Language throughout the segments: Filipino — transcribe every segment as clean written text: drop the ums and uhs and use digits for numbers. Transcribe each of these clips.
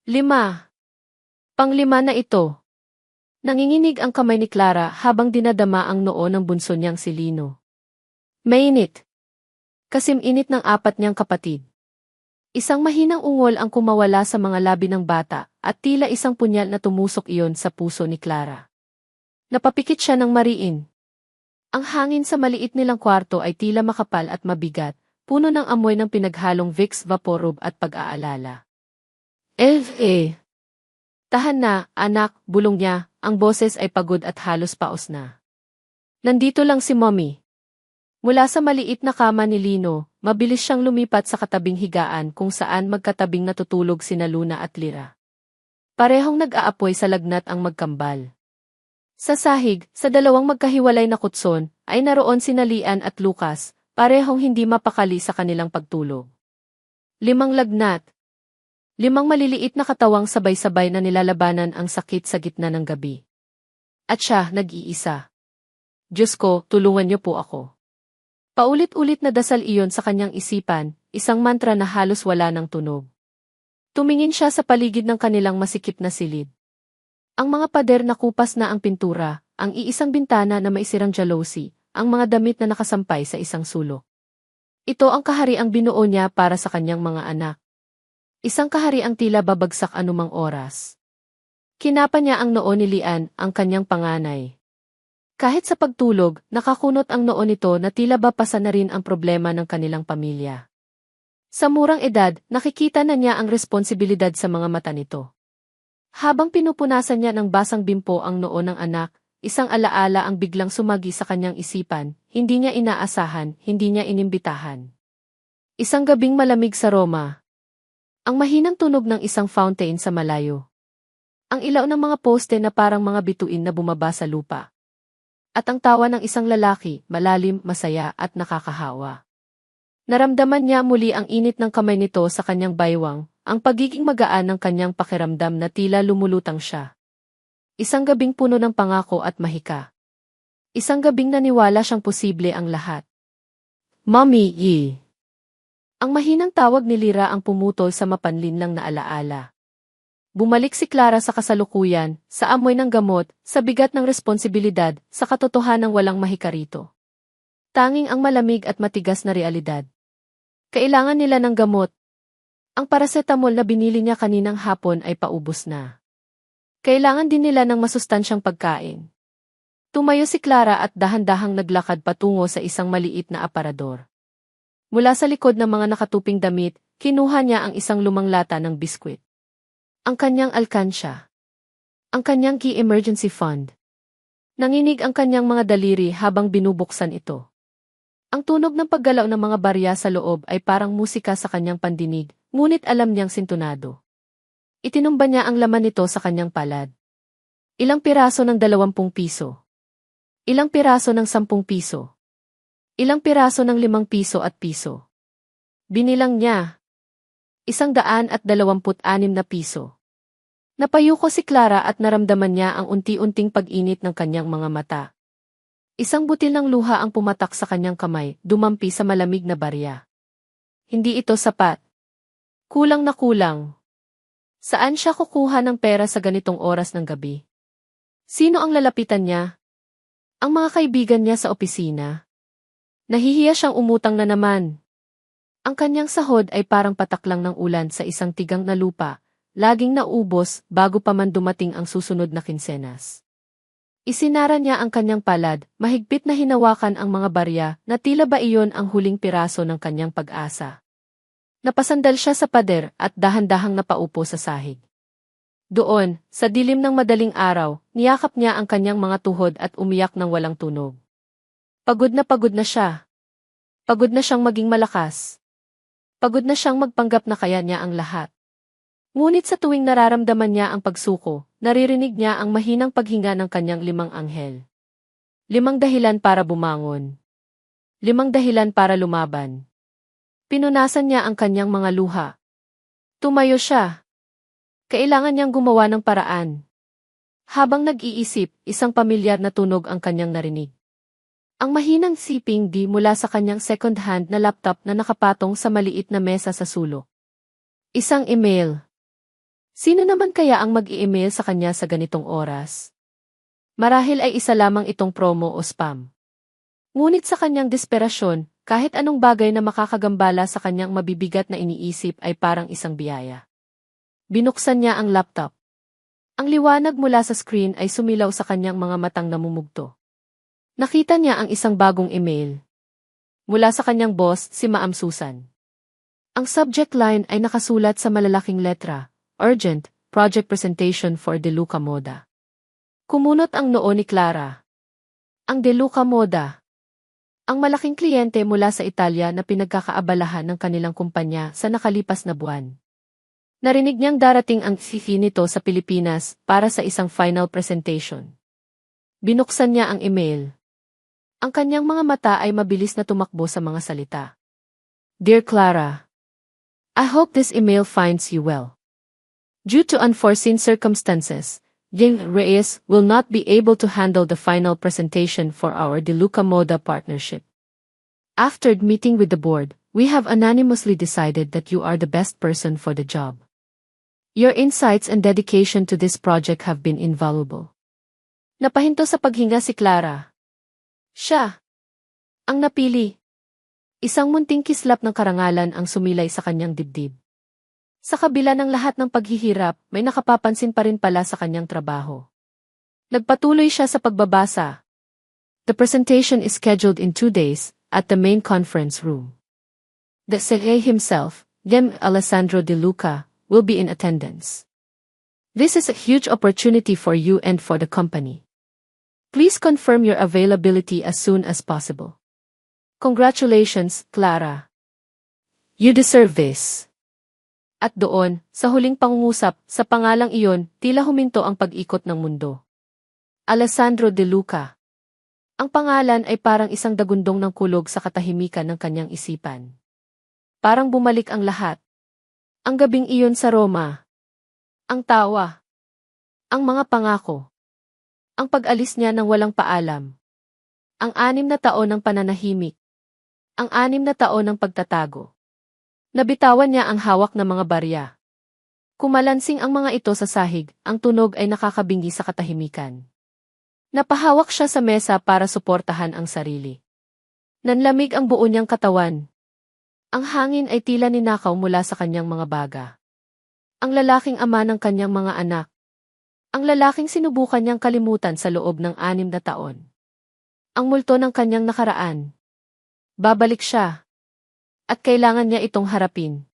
5. Panglima na ito. Nanginginig ang kamay ni Clara habang dinadama ang noo ng bunso niyang si Lino. Mainit. Kasim-init ng apat niyang kapatid. Isang mahinang ungol ang kumawala sa mga labi ng bata at tila isang punyal na tumusok iyon sa puso ni Clara. Napapikit siya ng mariin. Ang hangin sa maliit nilang kwarto ay tila makapal at mabigat, puno ng amoy ng pinaghalong Vicks Vaporub at pag-aalala. Tahan na, anak, bulong niya, ang boses ay pagod at halos paos na. Nandito lang si Mommy. Mula sa maliit na kama ni Lino, mabilis siyang lumipat sa katabing higaan kung saan magkatabing natutulog sina Luna at Lyra. Parehong nag-aapoy sa lagnat ang magkambal. Sa sahig, sa dalawang magkahiwalay na kutson, ay naroon sina Lian at Lucas, parehong hindi mapakali sa kanilang pagtulog. 5 lagnat. 5 maliliit na katawang sabay-sabay na nilalabanan ang sakit sa gitna ng gabi. At siya, nag-iisa. Diyos ko, tulungan niyo po ako. Paulit-ulit na dasal iyon sa kanyang isipan, isang mantra na halos wala ng tunog. Tumingin siya sa paligid ng kanilang masikip na silid. Ang mga pader na kupas na ang pintura, ang iisang bintana na may sirang jealousy, ang mga damit na nakasampay sa isang sulok. Ito ang kahariang binuo niya para sa kanyang mga anak. Isang kahariang tila babagsak anumang oras. Kinapa niya ang noo ni Lian, ang kanyang panganay. Kahit sa pagtulog, nakakunot ang noo nito na tila bapasa na rin ang problema ng kanilang pamilya. Sa murang edad, nakikita na niya ang responsibilidad sa mga mata nito. Habang pinupunasan niya ng basang bimpo ang noo ng anak, isang alaala ang biglang sumagi sa kanyang isipan, hindi niya inaasahan, hindi niya inimbitahan. Isang gabing malamig sa Roma. Ang mahinang tunog ng isang fountain sa malayo. Ang ilaw ng mga poste na parang mga bituin na bumaba sa lupa. At ang tawa ng isang lalaki, malalim, masaya at nakakahawa. Naramdaman niya muli ang init ng kamay nito sa kanyang baywang, ang pagiging magaan ng kanyang pakiramdam na tila lumulutang siya. Isang gabing puno ng pangako at mahika. Isang gabing naniwala siyang posible ang lahat. Mommy, Ang mahinang tawag ni Lyra ang pumutol sa mapanlinlang na alaala. Bumalik si Clara sa kasalukuyan, sa amoy ng gamot, sa bigat ng responsibilidad, sa katotohanang walang mahika rito. Tanging ang malamig at matigas na realidad. Kailangan nila ng gamot. Ang paracetamol na binili niya kaninang hapon ay paubos na. Kailangan din nila ng masustansyang pagkain. Tumayo si Clara at dahan-dahang naglakad patungo sa isang maliit na aparador. Mula sa likod ng mga nakatuping damit, kinuha niya ang isang lumang lata ng biskwit. Ang kanyang alkansya. Ang kanyang key emergency fund. Nanginig ang kanyang mga daliri habang binubuksan ito. Ang tunog ng paggalaw ng mga barya sa loob ay parang musika sa kanyang pandinig, ngunit alam niyang sintunado. Itinumba niya ang laman nito sa kanyang palad. Ilang piraso ng 20 piso. Ilang piraso ng 10 piso. Ilang piraso ng 5 piso at piso. Binilang niya. 126 na piso. Napayuko si Clara at naramdaman niya ang unti-unting pag-init ng kanyang mga mata. Isang butil ng luha ang pumatak sa kanyang kamay, dumampi sa malamig na barya. Hindi ito sapat. Kulang na kulang. Saan siya kukuha ng pera sa ganitong oras ng gabi? Sino ang lalapitan niya? Ang mga kaibigan niya sa opisina. Nahihiya siyang umutang na naman. Ang kanyang sahod ay parang patak lang ng ulan sa isang tigang na lupa, laging naubos bago pa man dumating ang susunod na kinsenas. Isinara niya ang kanyang palad, mahigpit na hinawakan ang mga barya na tila ba iyon ang huling piraso ng kanyang pag-asa. Napasandal siya sa pader at dahan-dahang napaupo sa sahig. Doon, sa dilim ng madaling araw, niyakap niya ang kanyang mga tuhod at umiyak ng walang tunog. Pagod na siya. Pagod na siyang maging malakas. Pagod na siyang magpanggap na kaya niya ang lahat. Ngunit sa tuwing nararamdaman niya ang pagsuko, naririnig niya ang mahinang paghinga ng kanyang 5 anghel. 5 dahilan para bumangon. 5 dahilan para lumaban. Pinunasan niya ang kanyang mga luha. Tumayo siya. Kailangan niyang gumawa ng paraan. Habang nag-iisip, isang pamilyar na tunog ang kanyang narinig. Ang mahinang siping di mula sa kanyang second-hand na laptop na nakapatong sa maliit na mesa sa sulok. Isang email. Sino naman kaya ang mag-i-email sa kanya sa ganitong oras? Marahil ay isa lamang itong promo o spam. Ngunit sa kanyang desperasyon, kahit anong bagay na makakagambala sa kanyang mabibigat na iniisip ay parang isang biyaya. Binuksan niya ang laptop. Ang liwanag mula sa screen ay sumilaw sa kanyang mga matang namumugto. Nakita niya ang isang bagong email. Mula sa kanyang boss, si Ma'am Susan. Ang subject line ay nakasulat sa malalaking letra, Urgent, Project Presentation for De Luca Moda. Kumunot ang noo ni Clara. Ang De Luca Moda. Ang malaking kliyente mula sa Italia na pinagkakaabalahan ng kanilang kumpanya sa nakalipas na buwan. Narinig niyang darating ang CV nito sa Pilipinas para sa isang final presentation. Binuksan niya ang email. Ang kanyang mga mata ay mabilis na tumakbo sa mga salita. Dear Clara, I hope this email finds you well. Due to unforeseen circumstances, Jing Reyes will not be able to handle the final presentation for our De Luca Moda partnership. After meeting with the board, we have unanimously decided that you are the best person for the job. Your insights and dedication to this project have been invaluable. Napahinto sa paghinga si Clara. Siya ang napili. Isang munting kislap ng karangalan ang sumilay sa kanyang dibdib. Sa kabila ng lahat ng paghihirap, may nakapapansin pa rin pala sa kanyang trabaho. Nagpatuloy siya sa pagbabasa. The presentation is scheduled in 2 days, at the main conference room. The CA himself, Dem Alessandro De Luca, will be in attendance. This is a huge opportunity for you and for the company. Please confirm your availability as soon as possible. Congratulations, Clara. You deserve this. At doon, sa huling pangungusap, sa pangalang iyon, tila huminto ang pag-ikot ng mundo. Alessandro De Luca. Ang pangalan ay parang isang dagundong ng kulog sa katahimikan ng kanyang isipan. Parang bumalik ang lahat. Ang gabing iyon sa Roma. Ang tawa. Ang mga pangako. Ang pag-alis niya ng walang paalam. Ang 6 na taon ng pananahimik. Ang 6 na taon ng pagtatago. Nabitawan niya ang hawak ng mga barya. Kumalansing ang mga ito sa sahig, ang tunog ay nakakabingi sa katahimikan. Napahawak siya sa mesa para suportahan ang sarili. Nanlamig ang buo niyang katawan. Ang hangin ay tila ninakaw mula sa kanyang mga baga. Ang lalaking ama ng kanyang mga anak. Ang lalaking sinubukan niyang kalimutan sa loob ng 6 na taon. Ang multo ng kanyang nakaraan. Babalik siya. At kailangan niya itong harapin.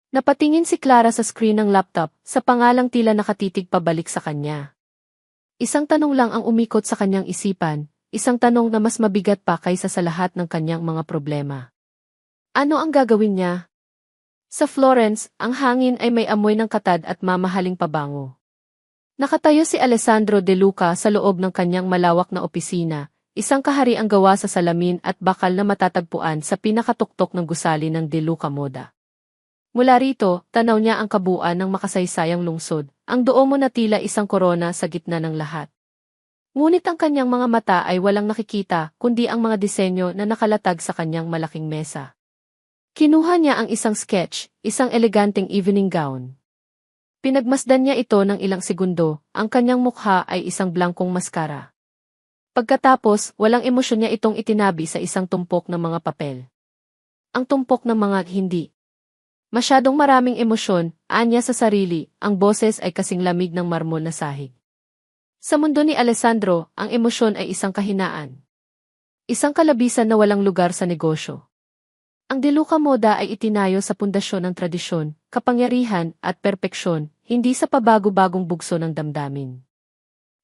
Napatingin si Clara sa screen ng laptop, sa pangalang tila nakatitig pabalik sa kanya. Isang tanong lang ang umikot sa kanyang isipan, isang tanong na mas mabigat pa kaysa sa lahat ng kanyang mga problema. Ano ang gagawin niya? Sa Florence, ang hangin ay may amoy ng katad at mamahaling pabango. Nakatayo si Alessandro De Luca sa loob ng kanyang malawak na opisina, isang kahariang gawa sa salamin at bakal na matatagpuan sa pinakatuktok ng gusali ng De Luca Moda. Mula rito, tanaw niya ang kabuuan ng makasaysayang lungsod, ang doomo na tila isang korona sa gitna ng lahat. Ngunit ang kanyang mga mata ay walang nakikita kundi ang mga disenyo na nakalatag sa kanyang malaking mesa. Kinuha niya ang isang sketch, isang eleganteng evening gown. Pinagmasdan niya ito ng ilang segundo, ang kanyang mukha ay isang blankong maskara. Pagkatapos, walang emosyon niya itong itinabi sa isang tumpok ng mga papel. Ang tumpok ng mga hindi. Masyadong maraming emosyon, anya sa sarili, ang boses ay kasing lamig ng marmol na sahig. Sa mundo ni Alessandro, ang emosyon ay isang kahinaan. Isang kalabisan na walang lugar sa negosyo. Ang De Luca Moda ay itinayo sa pundasyon ng tradisyon, kapangyarihan, at perpeksyon, hindi sa pabago-bagong bugso ng damdamin.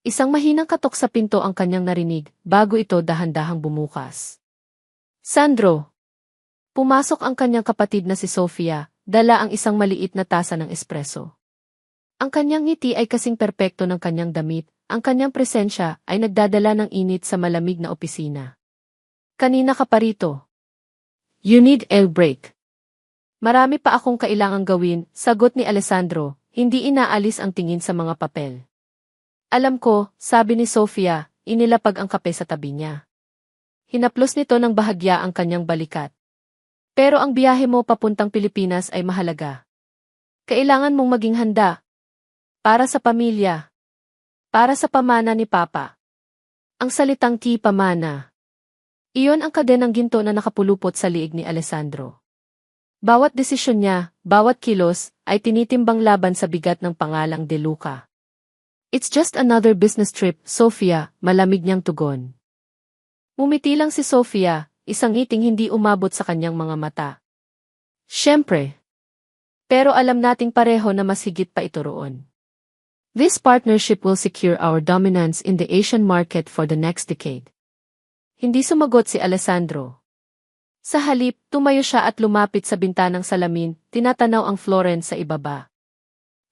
Isang mahinang katok sa pinto ang kanyang narinig, bago ito dahan-dahang bumukas. Sandro! Pumasok ang kanyang kapatid na si Sofia, dala ang isang maliit na tasa ng espresso. Ang kanyang ngiti ay kasing perpekto ng kanyang damit, ang kanyang presensya ay nagdadala ng init sa malamig na opisina. Kanina ka pa rito. You need a break. Marami pa akong kailangang gawin, sagot ni Alessandro, hindi inaalis ang tingin sa mga papel. Alam ko, sabi ni Sofia, inilapag ang kape sa tabi niya. Hinaplos nito ng bahagya ang kanyang balikat. Pero ang biyahe mo papuntang Pilipinas ay mahalaga. Kailangan mong maging handa. Para sa pamilya. Para sa pamana ni Papa. Ang salitang pamana. Iyon ang kadenang ginto na nakapulupot sa liig ni Alessandro. Bawat desisyon niya, bawat kilos, ay tinitimbang laban sa bigat ng pangalang De Luca. It's just another business trip, Sofia, malamig niyang tugon. Umiti lang si Sofia, isang ngiting hindi umabot sa kanyang mga mata. Siyempre. Pero alam nating pareho na mas higit pa ito roon. This partnership will secure our dominance in the Asian market for the next decade. Hindi sumagot si Alessandro. Sa halip, tumayo siya at lumapit sa bintanang salamin, tinatanaw ang Florence sa ibaba.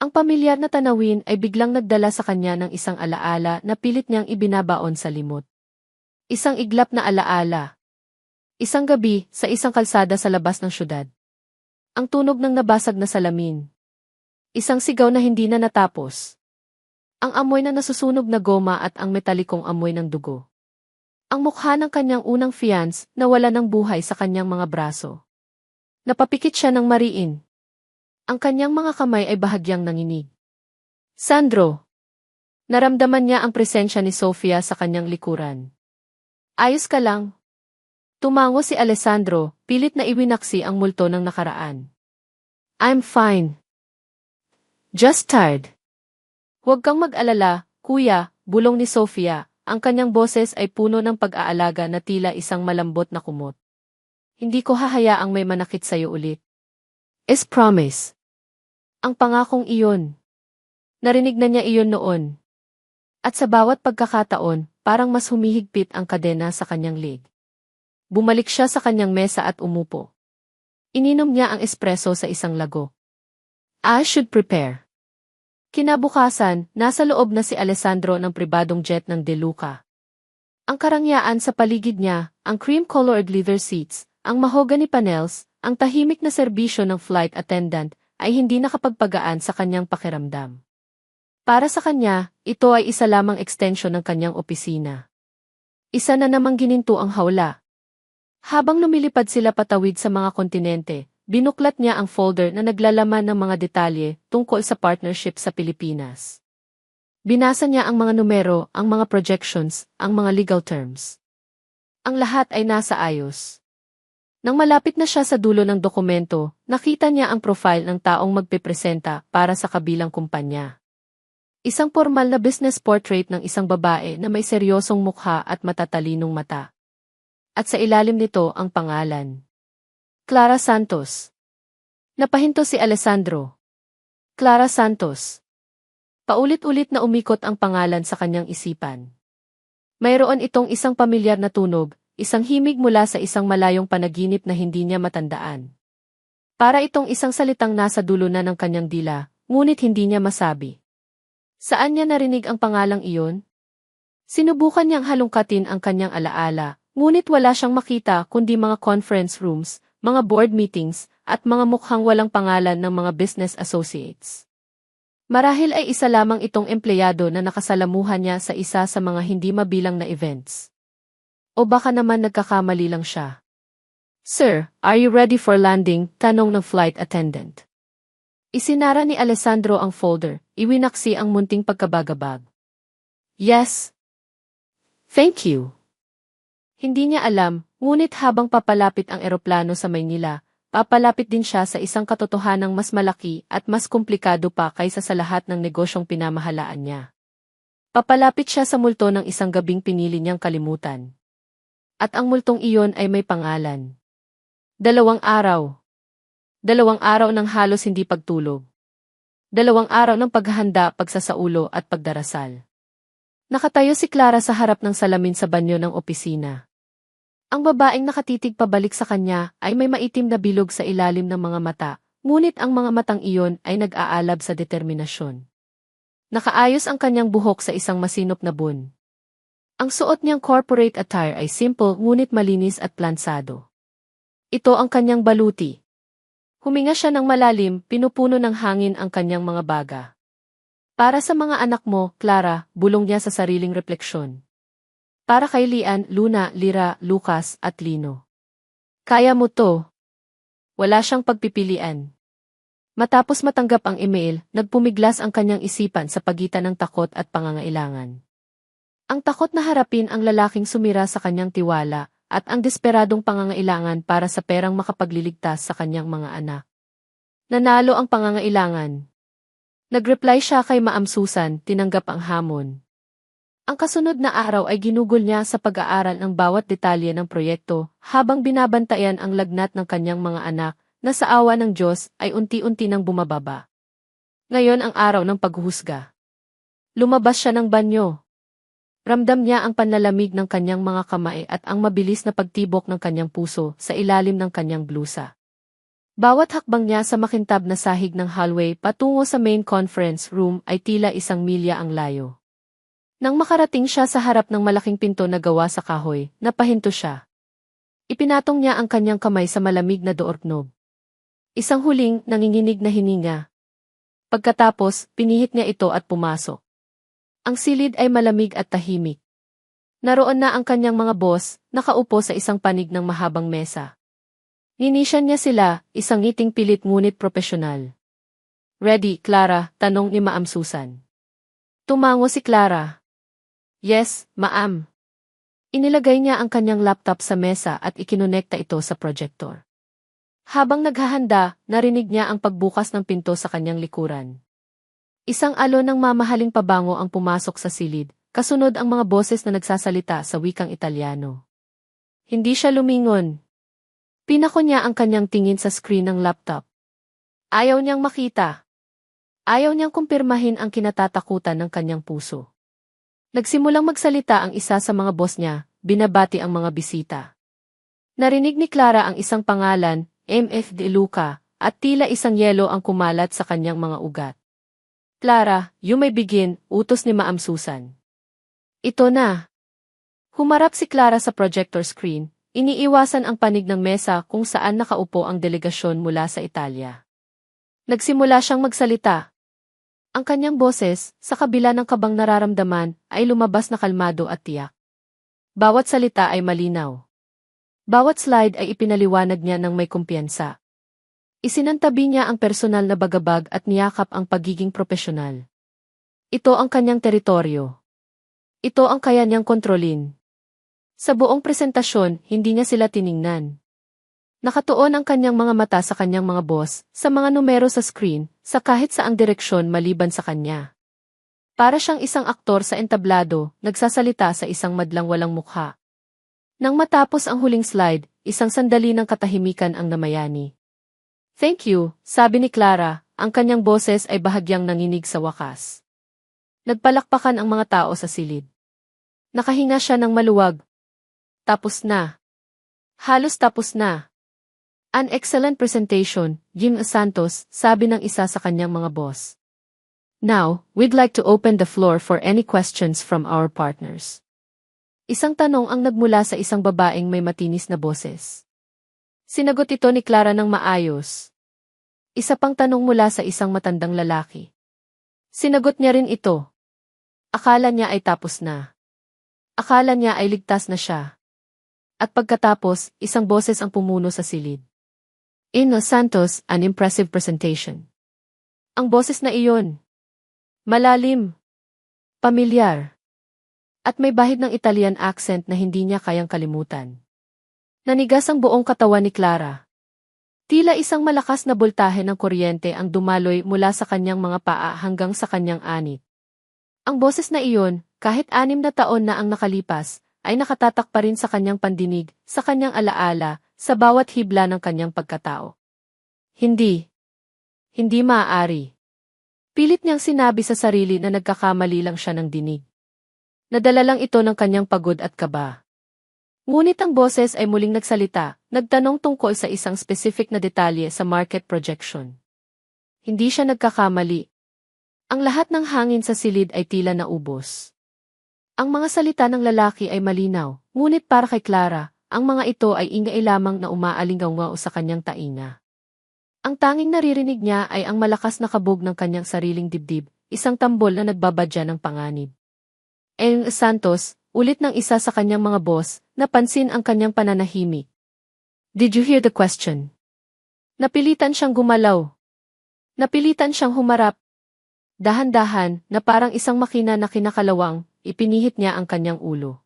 Ang pamilyar na tanawin ay biglang nagdala sa kanya ng isang alaala na pilit niyang ibinabaon sa limot. Isang iglap na alaala. Isang gabi, sa isang kalsada sa labas ng syudad. Ang tunog ng nabasag na salamin. Isang sigaw na hindi na natapos. Ang amoy na nasusunog na goma at ang metalikong amoy ng dugo. Ang mukha ng kanyang unang fiance na wala ng buhay sa kanyang mga braso. Napapikit siya ng mariin. Ang kanyang mga kamay ay bahagyang nanginig. Sandro! Naramdaman niya ang presensya ni Sofia sa kanyang likuran. Ayos ka lang? Tumango si Alessandro, pilit na iwinaksi ang multo ng nakaraan. I'm fine. Just tired. Huwag kang mag-alala, kuya, bulong ni Sofia. Ang kanyang boses ay puno ng pag-aalaga na tila isang malambot na kumot. Hindi ko hahayaang may manakit sa'yo ulit. Is promise. Ang pangakong iyon. Narinig na niya iyon noon. At sa bawat pagkakataon, parang mas humihigpit ang kadena sa kanyang leg. Bumalik siya sa kanyang mesa at umupo. Ininom niya ang espresso sa isang lago. I should prepare. Kinabukasan, nasa loob na si Alessandro ng pribadong jet ng De Luca. Ang karangyaan sa paligid niya, ang cream-colored leather seats, ang mahogany panels, ang tahimik na serbisyo ng flight attendant, ay hindi nakapagpagaan sa kanyang pakiramdam. Para sa kanya, ito ay isa lamang extension ng kanyang opisina. Isa na namang gininto ang hawla. Habang lumilipad sila patawid sa mga kontinente, binuklat niya ang folder na naglalaman ng mga detalye tungkol sa partnership sa Pilipinas. Binasa niya ang mga numero, ang mga projections, ang mga legal terms. Ang lahat ay nasa ayos. Nang malapit na siya sa dulo ng dokumento, nakita niya ang profile ng taong magpipresenta para sa kabilang kumpanya. Isang formal na business portrait ng isang babae na may seryosong mukha at matatalinong mata. At sa ilalim nito ang pangalan. Clara Santos. Napahinto si Alessandro. Clara Santos. Paulit-ulit na umikot ang pangalan sa kanyang isipan. Mayroon itong isang pamilyar na tunog, isang himig mula sa isang malayong panaginip na hindi niya matandaan. Para itong isang salitang nasa dulo na ng kanyang dila, ngunit hindi niya masabi. Saan niya narinig ang pangalang iyon? Sinubukan niyang halungkatin ang kanyang alaala, ngunit wala siyang makita kundi mga conference rooms, mga board meetings, at mga mukhang walang pangalan ng mga business associates. Marahil ay isa lamang itong empleyado na nakasalamuhan niya sa isa sa mga hindi mabilang na events. O baka naman nagkakamali lang siya. Sir, are you ready for landing? Tanong ng flight attendant. Isinara ni Alessandro ang folder, iwinaksi ang munting pagkabagabag. Yes. Thank you. Hindi niya alam, ngunit habang papalapit ang eroplano sa Maynila, papalapit din siya sa isang katotohanang mas malaki at mas komplikado pa kaysa sa lahat ng negosyong pinamahalaan niya. Papalapit siya sa multo ng isang gabing pinili niyang kalimutan. At ang multong iyon ay may pangalan. 2 araw. 2 araw ng halos hindi pagtulog. 2 araw ng paghahanda, pagsasaulo at pagdarasal. Nakatayo si Clara sa harap ng salamin sa banyo ng opisina. Ang babaeng nakatitig pabalik sa kanya ay may maitim na bilog sa ilalim ng mga mata, ngunit ang mga matang iyon ay nag-aalab sa determinasyon. Nakaayos ang kanyang buhok sa isang masinop na bun. Ang suot niyang corporate attire ay simple ngunit malinis at plansado. Ito ang kanyang baluti. Huminga siya ng malalim, pinupuno ng hangin ang kanyang mga baga. Para sa mga anak mo, Clara, bulong niya sa sariling refleksyon. Para kay Lian, Luna, Lira, Lucas, at Lino. Kaya mo to. Wala siyang pagpipilian. Matapos matanggap ang email, nagpumiglas ang kanyang isipan sa pagitan ng takot at pangangailangan. Ang takot na harapin ang lalaking sumira sa kanyang tiwala, at ang desperadong pangangailangan para sa perang makapagliligtas sa kanyang mga anak. Nanalo ang pangangailangan. Nag-reply siya kay Ma'am Susan, tinanggap ang hamon. Ang kasunod na araw ay ginugol niya sa pag-aaral ng bawat detalye ng proyekto, habang binabantayan ang lagnat ng kanyang mga anak, na sa awa ng Diyos ay unti-unti nang bumababa. Ngayon ang araw ng paghuhusga. Lumabas siya ng banyo. Ramdam niya ang panlalamig ng kanyang mga kamay at ang mabilis na pagtibok ng kanyang puso sa ilalim ng kanyang blusa. Bawat hakbang niya sa makintab na sahig ng hallway patungo sa main conference room ay tila 1 milya ang layo. Nang makarating siya sa harap ng malaking pinto na gawa sa kahoy, napahinto siya. Ipinatong niya ang kanyang kamay sa malamig na doorknob. Isang huling, nanginginig na hininga. Pagkatapos, pinihit niya ito at pumasok. Ang silid ay malamig at tahimik. Naroon na ang kanyang mga boss, nakaupo sa isang panig ng mahabang mesa. Ninisyan niya sila, isang ngiting pilit ngunit propesyonal. "Ready, Clara?" tanong ni Ma'am Susan. Tumango si Clara. "Yes, Ma'am." Inilagay niya ang kanyang laptop sa mesa at ikinonekta ito sa projector. Habang naghahanda, narinig niya ang pagbukas ng pinto sa kanyang likuran. Isang alon ng mamahaling pabango ang pumasok sa silid, kasunod ang mga boses na nagsasalita sa wikang Italyano. Hindi siya lumingon. Pinako niya ang kanyang tingin sa screen ng laptop. Ayaw niyang makita. Ayaw niyang kumpirmahin ang kinatatakutan ng kanyang puso. Nagsimulang magsalita ang isa sa mga boss niya, binabati ang mga bisita. Narinig ni Clara ang isang pangalan, M.F. De Luca, at tila isang yelo ang kumalat sa kanyang mga ugat. "Clara, you may begin," utos ni Ma'am Susan. Ito na. Humarap si Clara sa projector screen, iniiwasan ang panig ng mesa kung saan nakaupo ang delegasyon mula sa Italia. Nagsimula siyang magsalita. Ang kanyang boses, sa kabila ng kabang nararamdaman, ay lumabas na kalmado at tiyak. Bawat salita ay malinaw. Bawat slide ay ipinaliwanag niya ng may kumpiyansa. Isinantabi niya ang personal na bagabag at niyakap ang pagiging propesyonal. Ito ang kanyang teritoryo. Ito ang kaya niyang kontrolin. Sa buong presentasyon, hindi niya sila tiningnan. Nakatuon ang kanyang mga mata sa kanyang mga boss, sa mga numero sa screen, sa kahit saang direksyon maliban sa kanya. Para siyang isang aktor sa entablado, nagsasalita sa isang madlang walang mukha. Nang matapos ang huling slide, isang sandali ng katahimikan ang namayani. "Thank you," sabi ni Clara, ang kanyang boses ay bahagyang nanginig sa wakas. Nagpalakpakan ang mga tao sa silid. Nakahinga siya ng maluwag. Tapos na. Halos tapos na. "An excellent presentation, Jim Santos," sabi ng isa sa kanyang mga boss. "Now, we'd like to open the floor for any questions from our partners." Isang tanong ang nagmula sa isang babaeng may matinis na boses. Sinagot ito ni Clara ng maayos. Isa pang tanong mula sa isang matandang lalaki. Sinagot niya rin ito. Akala niya ay tapos na. Akala niya ay ligtas na siya. At pagkatapos, isang boses ang pumuno sa silid. "Ino Santos, an impressive presentation." Ang boses na iyon. Malalim. Pamilyar. At may bahid ng Italian accent na hindi niya kayang kalimutan. Nanigas ang buong katawan ni Clara. Tila isang malakas na boltahe ng kuryente ang dumaloy mula sa kanyang mga paa hanggang sa kanyang anit. Ang boses na iyon, kahit 6 na taon na ang nakalipas, ay nakatatak pa rin sa kanyang pandinig, sa kanyang alaala, sa bawat hibla ng kanyang pagkatao. Hindi. Hindi maaari. Pilit niyang sinabi sa sarili na nagkakamali lang siya ng dinig. Nadala lang ito ng kanyang pagod at kaba. Ngunit ang boses ay muling nagsalita, nagtanong tungkol sa isang specific na detalye sa market projection. Hindi siya nagkakamali. Ang lahat ng hangin sa silid ay tila naubos. Ang mga salita ng lalaki ay malinaw, ngunit para kay Clara, ang mga ito ay ingay lamang na umaalingaw sa kanyang tainga. Ang tanging naririnig niya ay ang malakas na kabog ng kanyang sariling dibdib, isang tambol na nagbabadya ng panganib. Santos, ulit ng isa sa kanyang mga boss, napansin ang kanyang pananahimik. "Did you hear the question?" Napilitan siyang gumalaw. Napilitan siyang humarap. Dahan-dahan, na parang isang makina na kinakalawang, ipinihit niya ang kanyang ulo.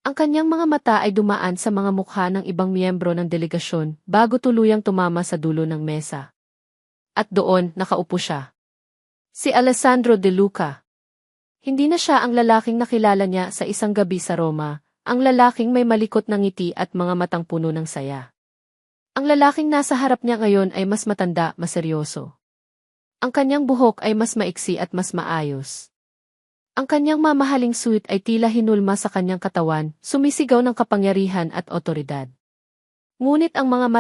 Ang kanyang mga mata ay dumaan sa mga mukha ng ibang miyembro ng delegasyon bago tuluyang tumama sa dulo ng mesa. At doon, nakaupo siya. Si Alessandro De Luca. Hindi na siya ang lalaking nakilala niya sa isang gabi sa Roma, ang lalaking may malikot na ngiti at mga matang puno ng saya. Ang lalaking nasa harap niya ngayon ay mas matanda, mas seryoso. Ang kanyang buhok ay mas maiksi at mas maayos. Ang kanyang mamahaling suit ay tila hinulma sa kanyang katawan, sumisigaw ng kapangyarihan at otoridad. Ngunit ang mga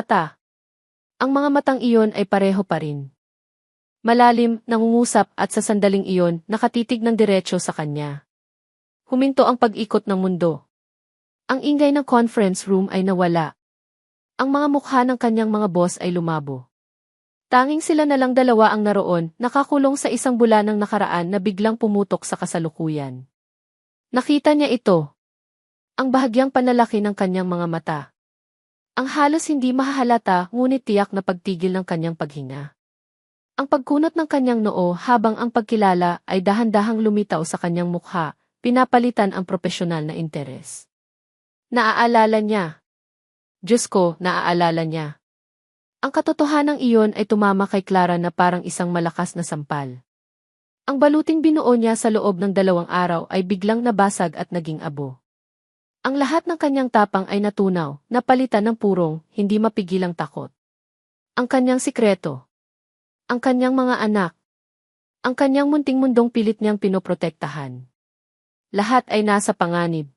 matang iyon ay pareho pa rin. Malalim, nangungusap at sa sandaling iyon, nakatitig ng diretso sa kanya. Huminto ang pag-ikot ng mundo. Ang ingay ng conference room ay nawala. Ang mga mukha ng kanyang mga boss ay lumabo. Tanging sila na lang dalawa ang naroon, nakakulong sa isang bulanang nakaraan na biglang pumutok sa kasalukuyan. Nakita niya ito. Ang bahagyang panlalaki ng kanyang mga mata. Ang halos hindi mahahalata ngunit tiyak na pagtigil ng kanyang paghinga. Ang pagkunot ng kanyang noo habang ang pagkilala ay dahan-dahang lumitaw sa kanyang mukha, pinapalitan ang propesyonal na interes. Naaalala niya. Diyos ko, naaalala niya. Ang katotohanang iyon ay tumama kay Clara na parang isang malakas na sampal. Ang baluting binuo niya sa loob ng 2 araw ay biglang nabasag at naging abo. Ang lahat ng kanyang tapang ay natunaw, napalitan ng purong, hindi mapigilang takot. Ang kanyang sikreto. Ang kanyang mga anak. Ang kanyang munting mundong pilit niyang pinoprotektahan. Lahat ay nasa panganib.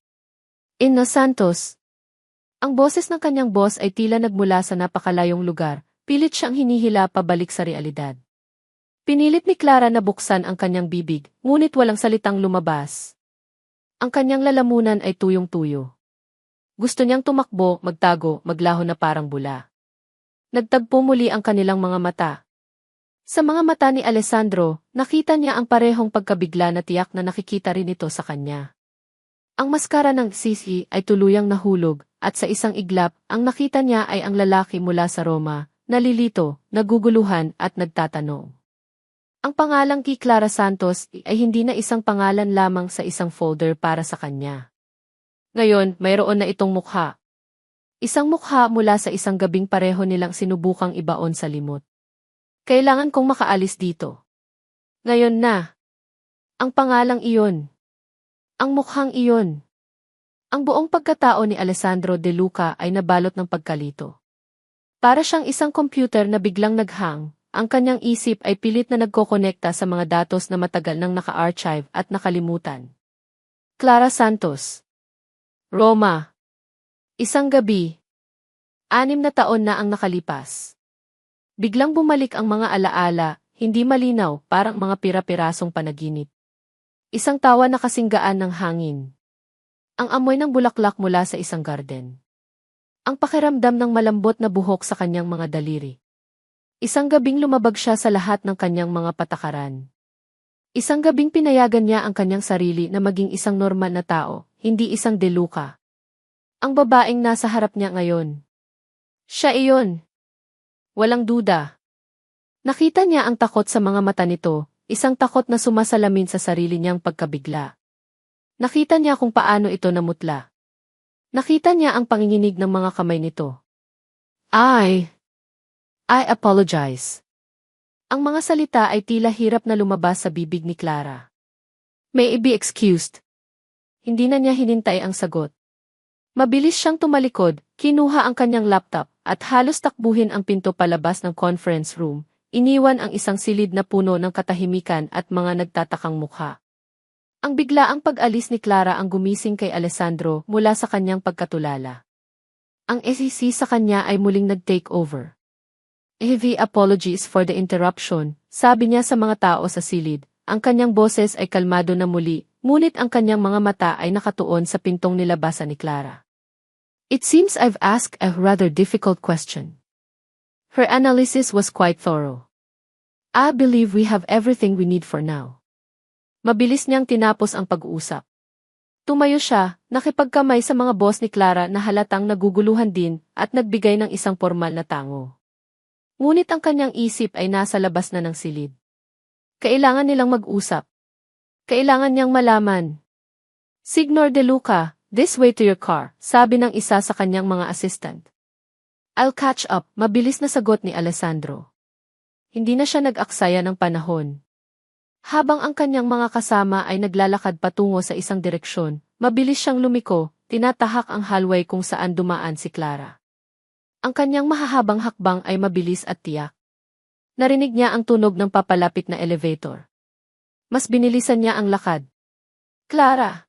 Inno Santos. Ang boses ng kanyang boss ay tila nagmula sa napakalayong lugar, pilit siyang hinihila pabalik sa realidad. Pinilit ni Clara na buksan ang kanyang bibig, ngunit walang salitang lumabas. Ang kanyang lalamunan ay tuyong-tuyo. Gusto niyang tumakbo, magtago, maglaho na parang bula. Nagtagpo muli ang kanilang mga mata. Sa mga mata ni Alessandro, nakita niya ang parehong pagkabigla na tiyak na nakikita rin ito sa kanya. Ang maskara ng sisi ay tuluyang nahulog, at sa isang iglap, ang nakita niya ay ang lalaki mula sa Roma, nalilito, naguguluhan at nagtatanong. Ang pangalang kay Clara Santos ay hindi na isang pangalan lamang sa isang folder para sa kanya. Ngayon, mayroon na itong mukha. Isang mukha mula sa isang gabing pareho nilang sinubukang ibaon sa limot. Kailangan kong makaalis dito. Ngayon na. Ang pangalang iyon. Ang mukhang iyon. Ang buong pagkatao ni Alessandro De Luca ay nabalot ng pagkalito. Para siyang isang computer na biglang naghang, ang kanyang isip ay pilit na nagkokonekta sa mga datos na matagal nang naka-archive at nakalimutan. Clara Santos. Roma. Isang gabi. 6 na taon na ang nakalipas. Biglang bumalik ang mga alaala, hindi malinaw, parang mga pira-pirasong panaginip. Isang tawa na kasinggaan ng hangin. Ang amoy ng bulaklak mula sa isang garden. Ang pakiramdam ng malambot na buhok sa kanyang mga daliri. Isang gabing lumabag siya sa lahat ng kanyang mga patakaran. Isang gabing pinayagan niya ang kanyang sarili na maging isang normal na tao, hindi isang De Luca. Ang babaeng nasa harap niya ngayon. Siya iyon. Walang duda. Nakita niya ang takot sa mga mata nito, isang takot na sumasalamin sa sarili niyang pagkabigla. Nakita niya kung paano ito namutla. Nakita niya ang panginginig ng mga kamay nito. I apologize. Ang mga salita ay tila hirap na lumabas sa bibig ni Clara. May I be excused? Hindi na niya hinintay ang sagot. Mabilis siyang tumalikod, kinuha ang kanyang laptop, at halos takbuhin ang pinto palabas ng conference room, iniwan ang isang silid na puno ng katahimikan at mga nagtatakang mukha. Ang biglaang pag-alis ni Clara ang gumising kay Alessandro mula sa kanyang pagkatulala. Ang SEC sa kanya ay muling nag-take over. Heavy apologies for the interruption, sabi niya sa mga tao sa silid. Ang kanyang boses ay kalmado na muli, ngunit ang kanyang mga mata ay nakatuon sa pintong nilabasan ni Clara. It seems I've asked a rather difficult question. Her analysis was quite thorough. I believe we have everything we need for now. Mabilis niyang tinapos ang pag-uusap. Tumayo siya, nakipagkamay sa mga boss ni Clara na halatang naguguluhan din at nagbigay ng isang formal na tango. Ngunit ang kanyang isip ay nasa labas na ng silid. Kailangan nilang mag-usap. Kailangan niyang malaman. Signor De Luca, this way to your car, sabi ng isa sa kanyang mga assistant. I'll catch up, mabilis na sagot ni Alessandro. Hindi na siya nag-aksaya ng panahon. Habang ang kanyang mga kasama ay naglalakad patungo sa isang direksyon, mabilis siyang lumiko, tinatahak ang hallway kung saan dumaan si Clara. Ang kanyang mahahabang hakbang ay mabilis at tiyak. Narinig niya ang tunog ng papalapit na elevator. Mas binilisan niya ang lakad. Clara!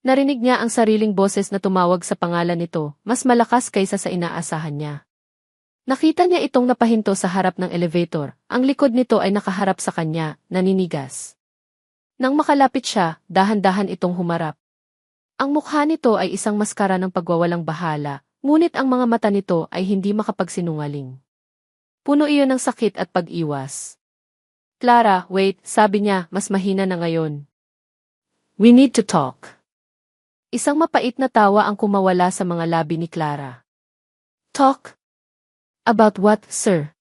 Narinig niya ang sariling boses na tumawag sa pangalan nito, mas malakas kaysa sa inaasahan niya. Nakita niya itong napahinto sa harap ng elevator, ang likod nito ay nakaharap sa kanya, naninigas. Nang makalapit siya, dahan-dahan itong humarap. Ang mukha nito ay isang maskara ng pagwawalang bahala, ngunit ang mga mata nito ay hindi makapagsinungaling. Puno iyon ng sakit at pag-iwas. Clara, wait, sabi niya, mas mahina na ngayon. We need to talk. Isang mapait na tawa ang kumawala sa mga labi ni Clara. Talk? About what, sir?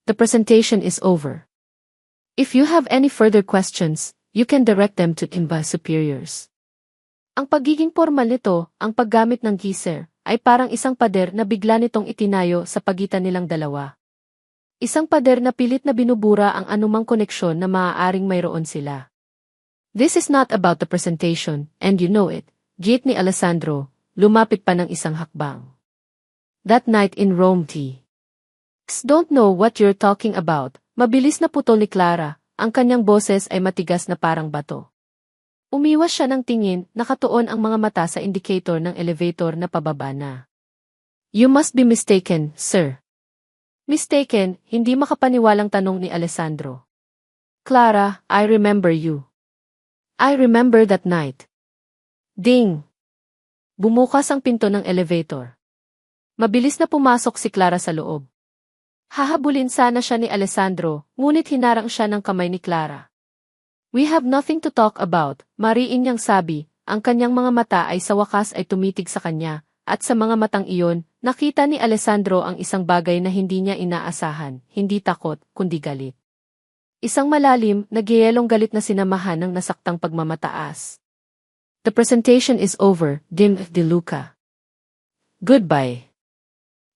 The presentation is over. If you have any further questions, you can direct them to my superiors. Ang pagiging formal nito, ang paggamit ng geyser, ay parang isang pader na bigla nitong itinayo sa pagitan nilang dalawa. Isang pader na pilit na binubura ang anumang koneksyon na maaaring mayroon sila. This is not about the presentation, and you know it, git ni Alessandro, lumapit pa ng isang hakbang. That night in Rome don't know what you're talking about, mabilis na putol ni Clara, ang kanyang boses ay matigas na parang bato. Umiwas siya ng tingin, nakatuon ang mga mata sa indicator ng elevator na pababa na. You must be mistaken, sir. Mistaken, hindi makapaniwalang tanong ni Alessandro. Clara, I remember you. I remember that night. Ding! Bumukas ang pinto ng elevator. Mabilis na pumasok si Clara sa loob. Hahabulin sana siya ni Alessandro, ngunit hinarang siya ng kamay ni Clara. We have nothing to talk about, mariin niyang sabi, ang kanyang mga mata ay sa wakas ay tumitig sa kanya, at sa mga matang iyon, nakita ni Alessandro ang isang bagay na hindi niya inaasahan, hindi takot, kundi galit. Isang malalim, nagyayelong galit na sinamahan ng nasaktang pagmamataas. The presentation is over, De Luca. Goodbye.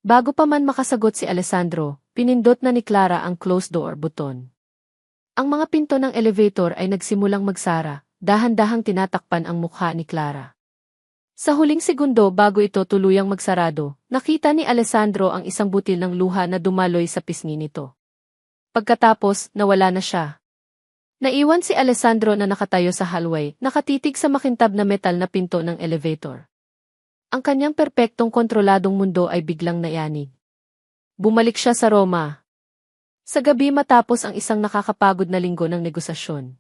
Bago pa man makasagot si Alessandro, pinindot na ni Clara ang close door button. Ang mga pinto ng elevator ay nagsimulang magsara, dahan-dahang tinatakpan ang mukha ni Clara. Sa huling segundo bago ito tuluyang magsarado, nakita ni Alessandro ang isang butil ng luha na dumaloy sa pisngi nito. Pagkatapos, nawala na siya. Naiwan si Alessandro na nakatayo sa hallway, nakatitig sa makintab na metal na pinto ng elevator. Ang kanyang perpektong kontroladong mundo ay biglang nayanig. Bumalik siya sa Roma. Sa gabi matapos ang isang nakakapagod na linggo ng negosasyon.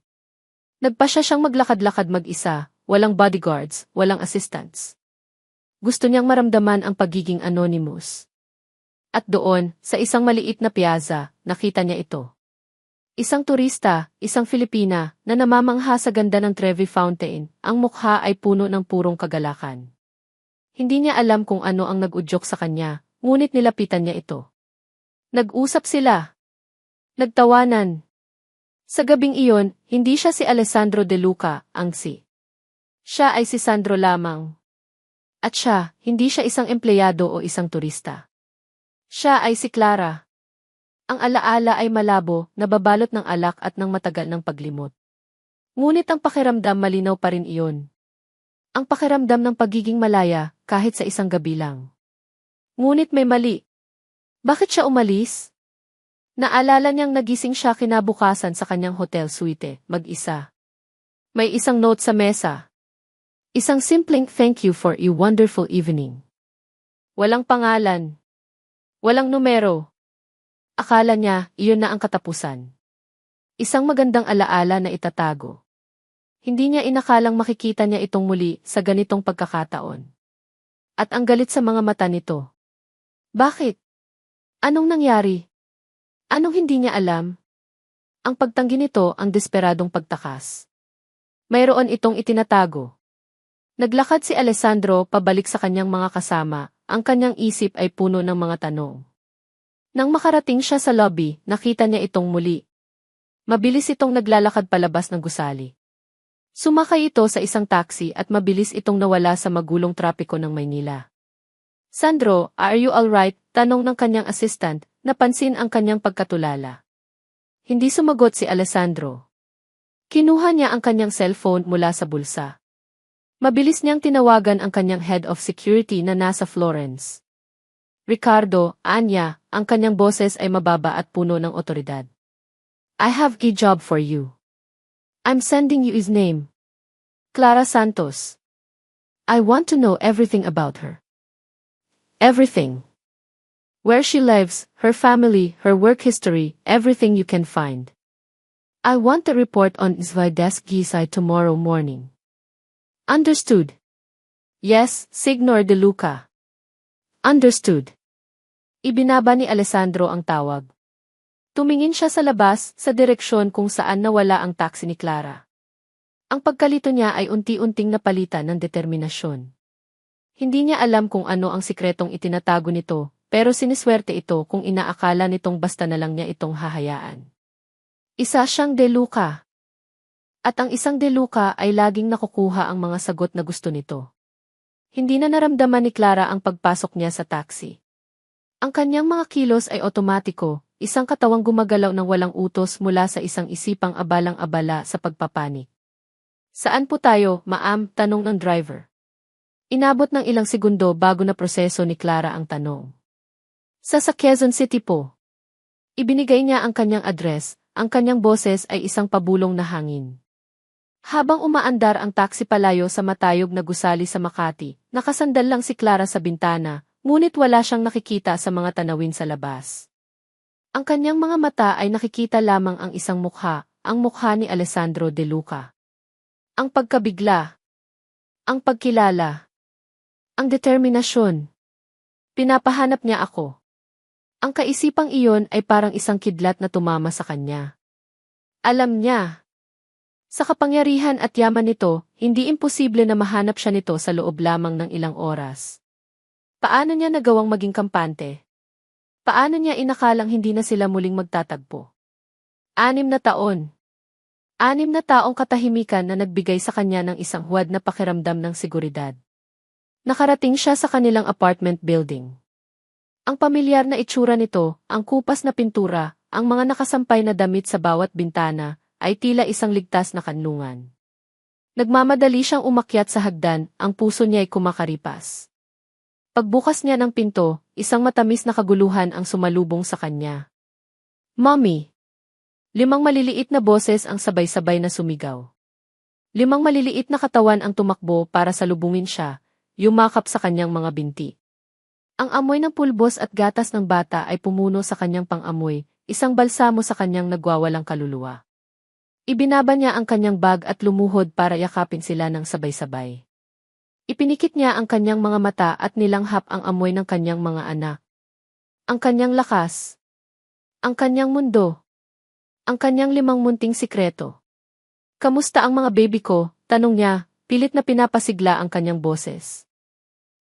Nagpasya siyang maglakad-lakad mag-isa, walang bodyguards, walang assistants. Gusto niyang maramdaman ang pagiging anonymous. At doon, sa isang maliit na piazza, nakita niya ito. Isang turista, isang Filipina, na namamangha sa ganda ng Trevi Fountain, ang mukha ay puno ng purong kagalakan. Hindi niya alam kung ano ang nag-udyok sa kanya, ngunit nilapitan niya ito. Nag-usap sila. Nagtawanan. Sa gabing iyon, hindi siya si Alessandro De Luca, ang siya ay si Sandro lamang. At siya, hindi siya isang empleyado o isang turista. Siya ay si Clara. Ang alaala ay malabo, nababalot ng alak at ng matagal ng paglimot. Ngunit ang pakiramdam malinaw pa rin iyon. Ang pakiramdam ng pagiging malaya, kahit sa isang gabi lang. Ngunit may mali. Bakit siya umalis? Naalala niyang nagising siya kinabukasan sa kanyang hotel suite, mag-isa. May isang note sa mesa. Isang simpleng thank you for a wonderful evening. Walang pangalan. Walang numero. Akala niya, iyon na ang katapusan. Isang magandang alaala na itatago. Hindi niya inakalang makikita niya itong muli sa ganitong pagkakataon. At ang galit sa mga mata nito. Bakit? Anong nangyari? Anong hindi niya alam? Ang pagtanggi nito ang desperadong pagtakas. Mayroon itong itinatago. Naglakad si Alessandro pabalik sa kanyang mga kasama, ang kanyang isip ay puno ng mga tanong. Nang makarating siya sa lobby, nakita niya itong muli. Mabilis itong naglalakad palabas ng gusali. Sumakay ito sa isang taxi at mabilis itong nawala sa magulong trapiko ng Maynila. Sandro, are you alright? Tanong ng kanyang assistant, napansin ang kanyang pagkatulala. Hindi sumagot si Alessandro. Kinuha niya ang kanyang cellphone mula sa bulsa. Mabilis niyang tinawagan ang kanyang head of security na nasa Florence. Ricardo, Anya, ang kanyang boses ay mababa at puno ng otoridad. I have a job for you. I'm sending you his name. Clara Santos. I want to know everything about her. Everything. Where she lives, her family, her work history, everything you can find. I want the report on Svidesk Gisai tomorrow morning. Understood. Yes, Signor De Luca. Understood. Ibinaba ni Alessandro ang tawag. Tumingin siya sa labas, sa direksyon kung saan nawala ang taxi ni Clara. Ang pagkalito niya ay unti-unting napalitan ng determinasyon. Hindi niya alam kung ano ang sikretong itinatago nito, pero siniswerte ito kung inaakala nitong basta na lang niya itong hahayaan. Isa siyang De Luca. At ang isang De Luca ay laging nakukuha ang mga sagot na gusto nito. Hindi na naramdaman ni Clara ang pagpasok niya sa taxi. Ang kanyang mga kilos ay otomatiko, isang katawang gumagalaw ng walang utos mula sa isang isipang abalang-abala sa pagpapanik. Saan po tayo, ma'am? Tanong ng driver. Inabot ng ilang segundo bago na proseso ni Clara ang tanong. Sa Quezon City po. Ibinigay niya ang kanyang address, ang kanyang boses ay isang pabulong na hangin. Habang umaandar ang taxi palayo sa matayog na gusali sa Makati, nakasandal lang si Clara sa bintana, ngunit wala siyang nakikita sa mga tanawin sa labas. Ang kanyang mga mata ay nakikita lamang ang isang mukha, ang mukha ni Alessandro De Luca. Ang pagkabigla. Ang pagkilala. Ang determinasyon. Pinapahanap niya ako. Ang kaisipang iyon ay parang isang kidlat na tumama sa kanya. Alam niya. Sa kapangyarihan at yaman nito, hindi imposible na mahanap siya nito sa loob lamang ng ilang oras. Paano niya nagawang maging kampante? Paano niya inakalang hindi na sila muling magtatagpo? 6 na taon. 6 na taong katahimikan na nagbigay sa kanya ng isang huwad na pakiramdam ng seguridad. Nakarating siya sa kanilang apartment building. Ang pamilyar na itsura nito, ang kupas na pintura, ang mga nakasampay na damit sa bawat bintana, ay tila isang ligtas na kanlungan. Nagmamadali siyang umakyat sa hagdan, ang puso niya ay kumakaripas. Pagbukas niya ng pinto, isang matamis na kaguluhan ang sumalubong sa kanya. Mommy! 5 maliliit na boses ang sabay-sabay na sumigaw. 5 maliliit na katawan ang tumakbo para salubungin siya, yumakap sa kanyang mga binti. Ang amoy ng pulbos at gatas ng bata ay pumuno sa kanyang pang-amoy, isang balsamo sa kanyang nagwawalang kaluluwa. Ibinaba niya ang kanyang bag at lumuhod para yakapin sila ng sabay-sabay. Ipinikit niya ang kanyang mga mata at nilanghap ang amoy ng kanyang mga anak. Ang kanyang lakas. Ang kanyang mundo. Ang kanyang 5 munting sikreto. Kamusta ang mga baby ko? Tanong niya, pilit na pinapasigla ang kanyang boses.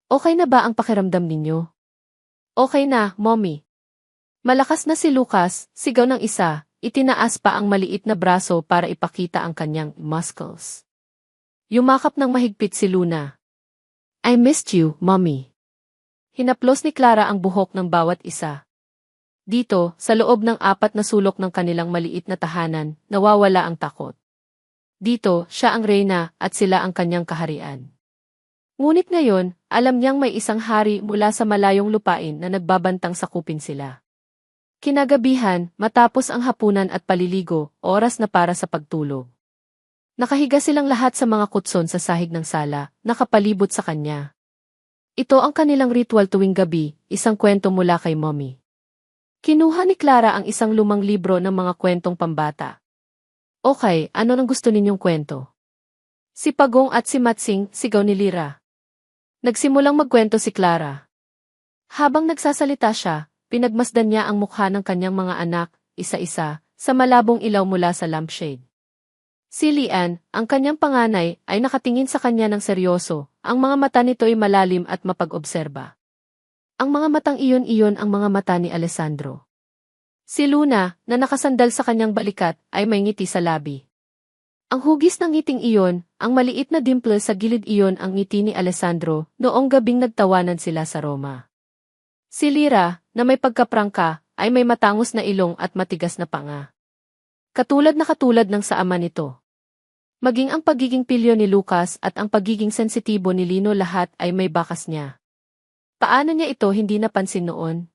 Okay na ba ang pakiramdam ninyo? Okay na, mommy. Malakas na si Lucas, sigaw ng isa, itinaas pa ang maliit na braso para ipakita ang kanyang muscles. Yumakap ng mahigpit si Luna. I missed you, mommy. Hinaplos ni Clara ang buhok ng bawat isa. Dito, sa loob ng 4 na sulok ng kanilang maliit na tahanan, nawawala ang takot. Dito, siya ang reyna at sila ang kanyang kaharian. Ngunit ngayon, alam niyang may isang hari mula sa malayong lupain na nagbabantang sakupin sila. Kinagabihan, matapos ang hapunan at paliligo, oras na para sa pagtulog. Nakahiga silang lahat sa mga kutson sa sahig ng sala, nakapalibot sa kanya. Ito ang kanilang ritual tuwing gabi, isang kwento mula kay mommy. Kinuha ni Clara ang isang lumang libro ng mga kwentong pambata. Okay, ano nang gusto ninyong kwento? Si Pagong at si Matsing, sigaw ni Lira. Nagsimulang magkwento si Clara. Habang nagsasalita siya, pinagmasdan niya ang mukha ng kanyang mga anak, isa-isa, sa malabong ilaw mula sa lampshade. Si Lian, ang kanyang panganay, ay nakatingin sa kanya ng seryoso, ang mga mata nito ay malalim at mapag-obserba. Ang mga matang iyon-iyon ang mga mata ni Alessandro. Si Luna, na nakasandal sa kanyang balikat, ay may ngiti sa labi. Ang hugis ng ngiting iyon, ang maliit na dimple sa gilid iyon ang ngiti ni Alessandro noong gabing nagtawanan sila sa Roma. Si Lyra, na may pagkaprangka, ay may matangos na ilong at matigas na panga. Katulad ng sa ama nito. Maging ang pagiging pilyo ni Lucas at ang pagiging sensitibo ni Lino lahat ay may bakas niya. Paano niya ito hindi napansin noon?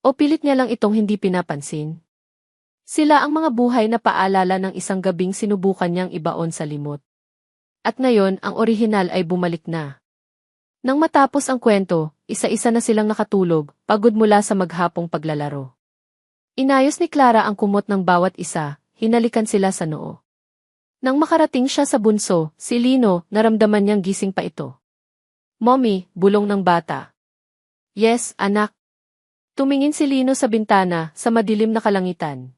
O pilit niya lang itong hindi pinapansin? Sila ang mga buhay na paalala ng isang gabing sinubukan niyang ibaon sa limot. At ngayon ang orihinal ay bumalik na. Nang matapos ang kwento, isa-isa na silang nakatulog, pagod mula sa maghapong paglalaro. Inayos ni Clara ang kumot ng bawat isa, hinalikan sila sa noo. Nang makarating siya sa bunso, si Lino, naramdaman niyang gising pa ito. "Mommy," bulong ng bata. "Yes, anak." Tumingin si Lino sa bintana, sa madilim na kalangitan.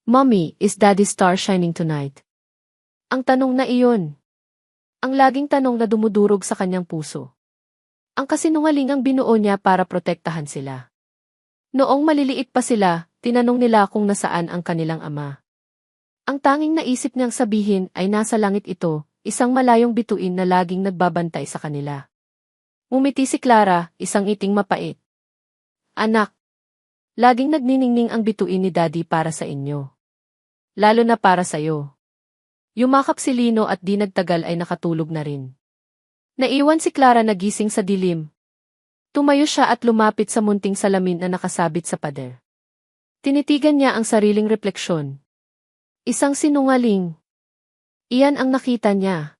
"Mommy, is Daddy's star shining tonight?" Ang tanong na iyon. Ang laging tanong na dumudurog sa kanyang puso. Ang kasinungaling ang binuo niya para protektahan sila. Noong maliliit pa sila, tinanong nila kung nasaan ang kanilang ama. Ang tanging naisip niyang sabihin ay nasa langit ito, isang malayong bituin na laging nagbabantay sa kanila. Umiti si Clara, isang iting mapait. "Anak, laging nagniningning ang bituin ni Daddy para sa inyo. Lalo na para sa'yo." Yumakap si Lino at di nagtagal ay nakatulog na rin. Naiwan si Clara nagising sa dilim. Tumayo siya at lumapit sa munting salamin na nakasabit sa pader. Tinitigan niya ang sariling refleksyon. Isang sinungaling. Iyan ang nakita niya.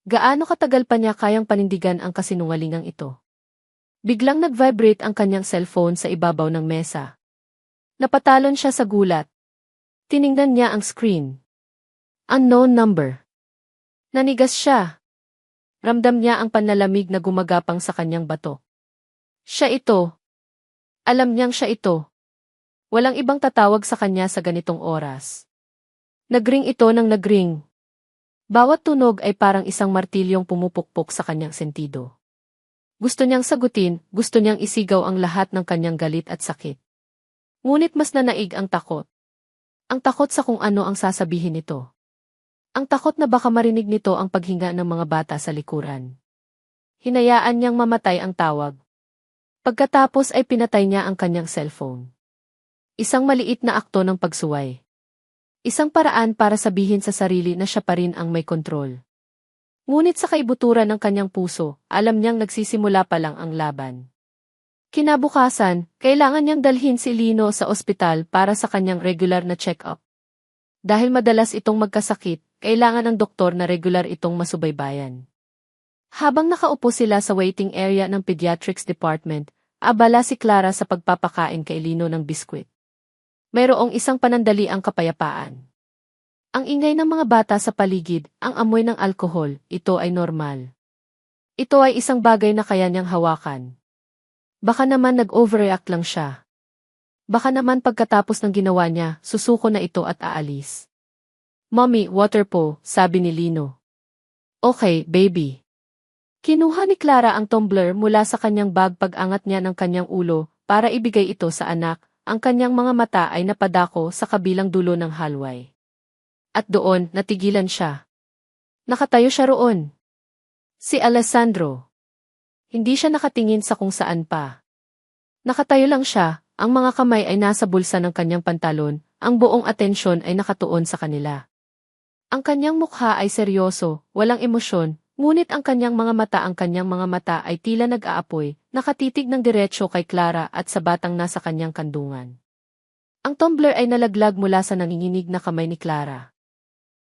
Gaano katagal pa niya kayang panindigan ang kasinungalingang ito? Biglang nag-vibrate ang kanyang cellphone sa ibabaw ng mesa. Napatalon siya sa gulat. Tiningnan niya ang screen. Unknown number. Nanigas siya. Ramdam niya ang panlalamig na gumagapang sa kanyang bato. Siya ito. Alam niyang siya ito. Walang ibang tatawag sa kanya sa ganitong oras. Nagring ito ng nagring. Bawat tunog ay parang isang martilyong pumupukpok sa kanyang sentido. Gusto niyang sagutin, gusto niyang isigaw ang lahat ng kanyang galit at sakit. Ngunit mas nanaig ang takot. Ang takot sa kung ano ang sasabihin nito. Ang takot na baka marinig nito ang paghinga ng mga bata sa likuran. Hinayaan niyang mamatay ang tawag. Pagkatapos ay pinatay niya ang kanyang cellphone. Isang maliit na akto ng pagsuway. Isang paraan para sabihin sa sarili na siya pa rin ang may kontrol. Ngunit sa kaibuturan ng kanyang puso, alam niyang nagsisimula pa lang ang laban. Kinabukasan, kailangan niyang dalhin si Lino sa ospital para sa kanyang regular na check-up. Dahil madalas itong magkasakit, kailangan ng doktor na regular itong masubaybayan. Habang nakaupo sila sa waiting area ng pediatrics department, abala si Clara sa pagpapakain kay Lino ng biskwit. Mayroong isang panandaliang kapayapaan. Ang ingay ng mga bata sa paligid, ang amoy ng alkohol, ito ay normal. Ito ay isang bagay na kaya niyang hawakan. Baka naman nag-overreact lang siya. Baka naman pagkatapos ng ginawa niya, susuko na ito at aalis. "Mommy, water po," sabi ni Lino. "Okay, baby." Kinuha ni Clara ang tumbler mula sa kanyang bag pag-angat niya ng kanyang ulo para ibigay ito sa anak. Ang kanyang mga mata ay napadako sa kabilang dulo ng hallway. At doon, natigilan siya. Nakatayo siya roon. Si Alessandro. Hindi siya nakatingin sa kung saan pa. Nakatayo lang siya, ang mga kamay ay nasa bulsa ng kanyang pantalon, ang buong atensyon ay nakatuon sa kanila. Ang kanyang mukha ay seryoso, walang emosyon, ngunit ang kanyang mga mata ay tila nag-aapoy, nakatitig ng diretsyo kay Clara at sa batang nasa kanyang kandungan. Ang tumbler ay nalaglag mula sa nanginginig na kamay ni Clara.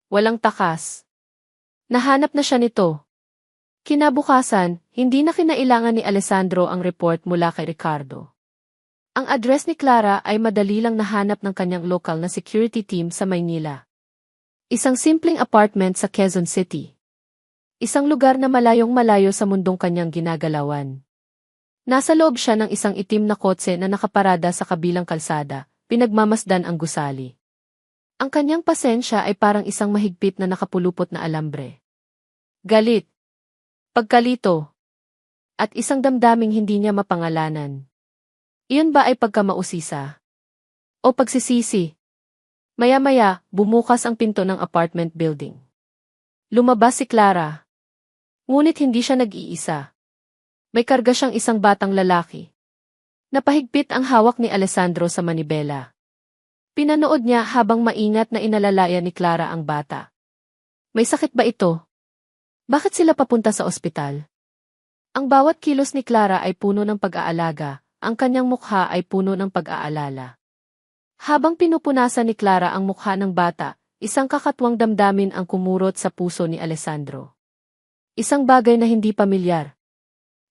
Walang takas. Nahanap na siya nito. Kinabukasan, hindi na kinailangan ni Alessandro ang report mula kay Ricardo. Ang address ni Clara ay madali lang nahanap ng kanyang lokal na security team sa Maynila. Isang simpleng apartment sa Quezon City. Isang lugar na malayong-malayo sa mundong kanyang ginagalawan. Nasa loob siya ng isang itim na kotse na nakaparada sa kabilang kalsada, pinagmamasdan ang gusali. Ang kanyang pasensya ay parang isang mahigpit na nakapulupot na alambre. Galit. Pagkalito. At isang damdaming hindi niya mapangalanan. Iyon ba ay pagkamausisa? O pagsisisi? Maya-maya, bumukas ang pinto ng apartment building. Lumabas si Clara. Ngunit hindi siya nag-iisa. May karga siyang isang batang lalaki. Napahigpit ang hawak ni Alessandro sa manibela. Pinanood niya habang maingat na inalalaya ni Clara ang bata. May sakit ba ito? Bakit sila papunta sa ospital? Ang bawat kilos ni Clara ay puno ng pag-aalaga, ang kanyang mukha ay puno ng pag-aalala. Habang pinupunasan ni Clara ang mukha ng bata, isang kakatwang damdamin ang kumurot sa puso ni Alessandro. Isang bagay na hindi pamilyar.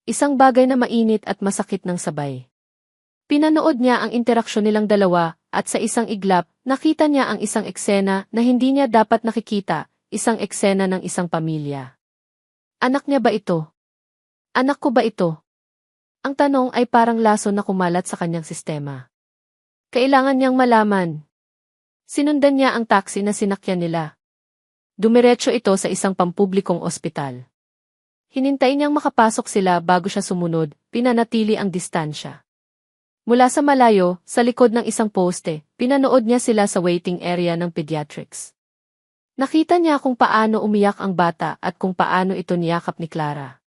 Isang bagay na mainit at masakit ng sabay. Pinanood niya ang interaksyon nilang dalawa, at sa isang iglap, nakita niya ang isang eksena na hindi niya dapat nakikita, isang eksena ng isang pamilya. Anak niya ba ito? Anak ko ba ito? Ang tanong ay parang laso na kumalat sa kanyang sistema. Kailangan niyang malaman. Sinundan niya ang taxi na sinakyan nila. Dumiretso ito sa isang pampublikong ospital. Hinintay niyang makapasok sila bago siya sumunod, pinanatili ang distansya. Mula sa malayo, sa likod ng isang poste, pinanood niya sila sa waiting area ng pediatrics. Nakita niya kung paano umiyak ang bata at kung paano ito niyakap ni Clara.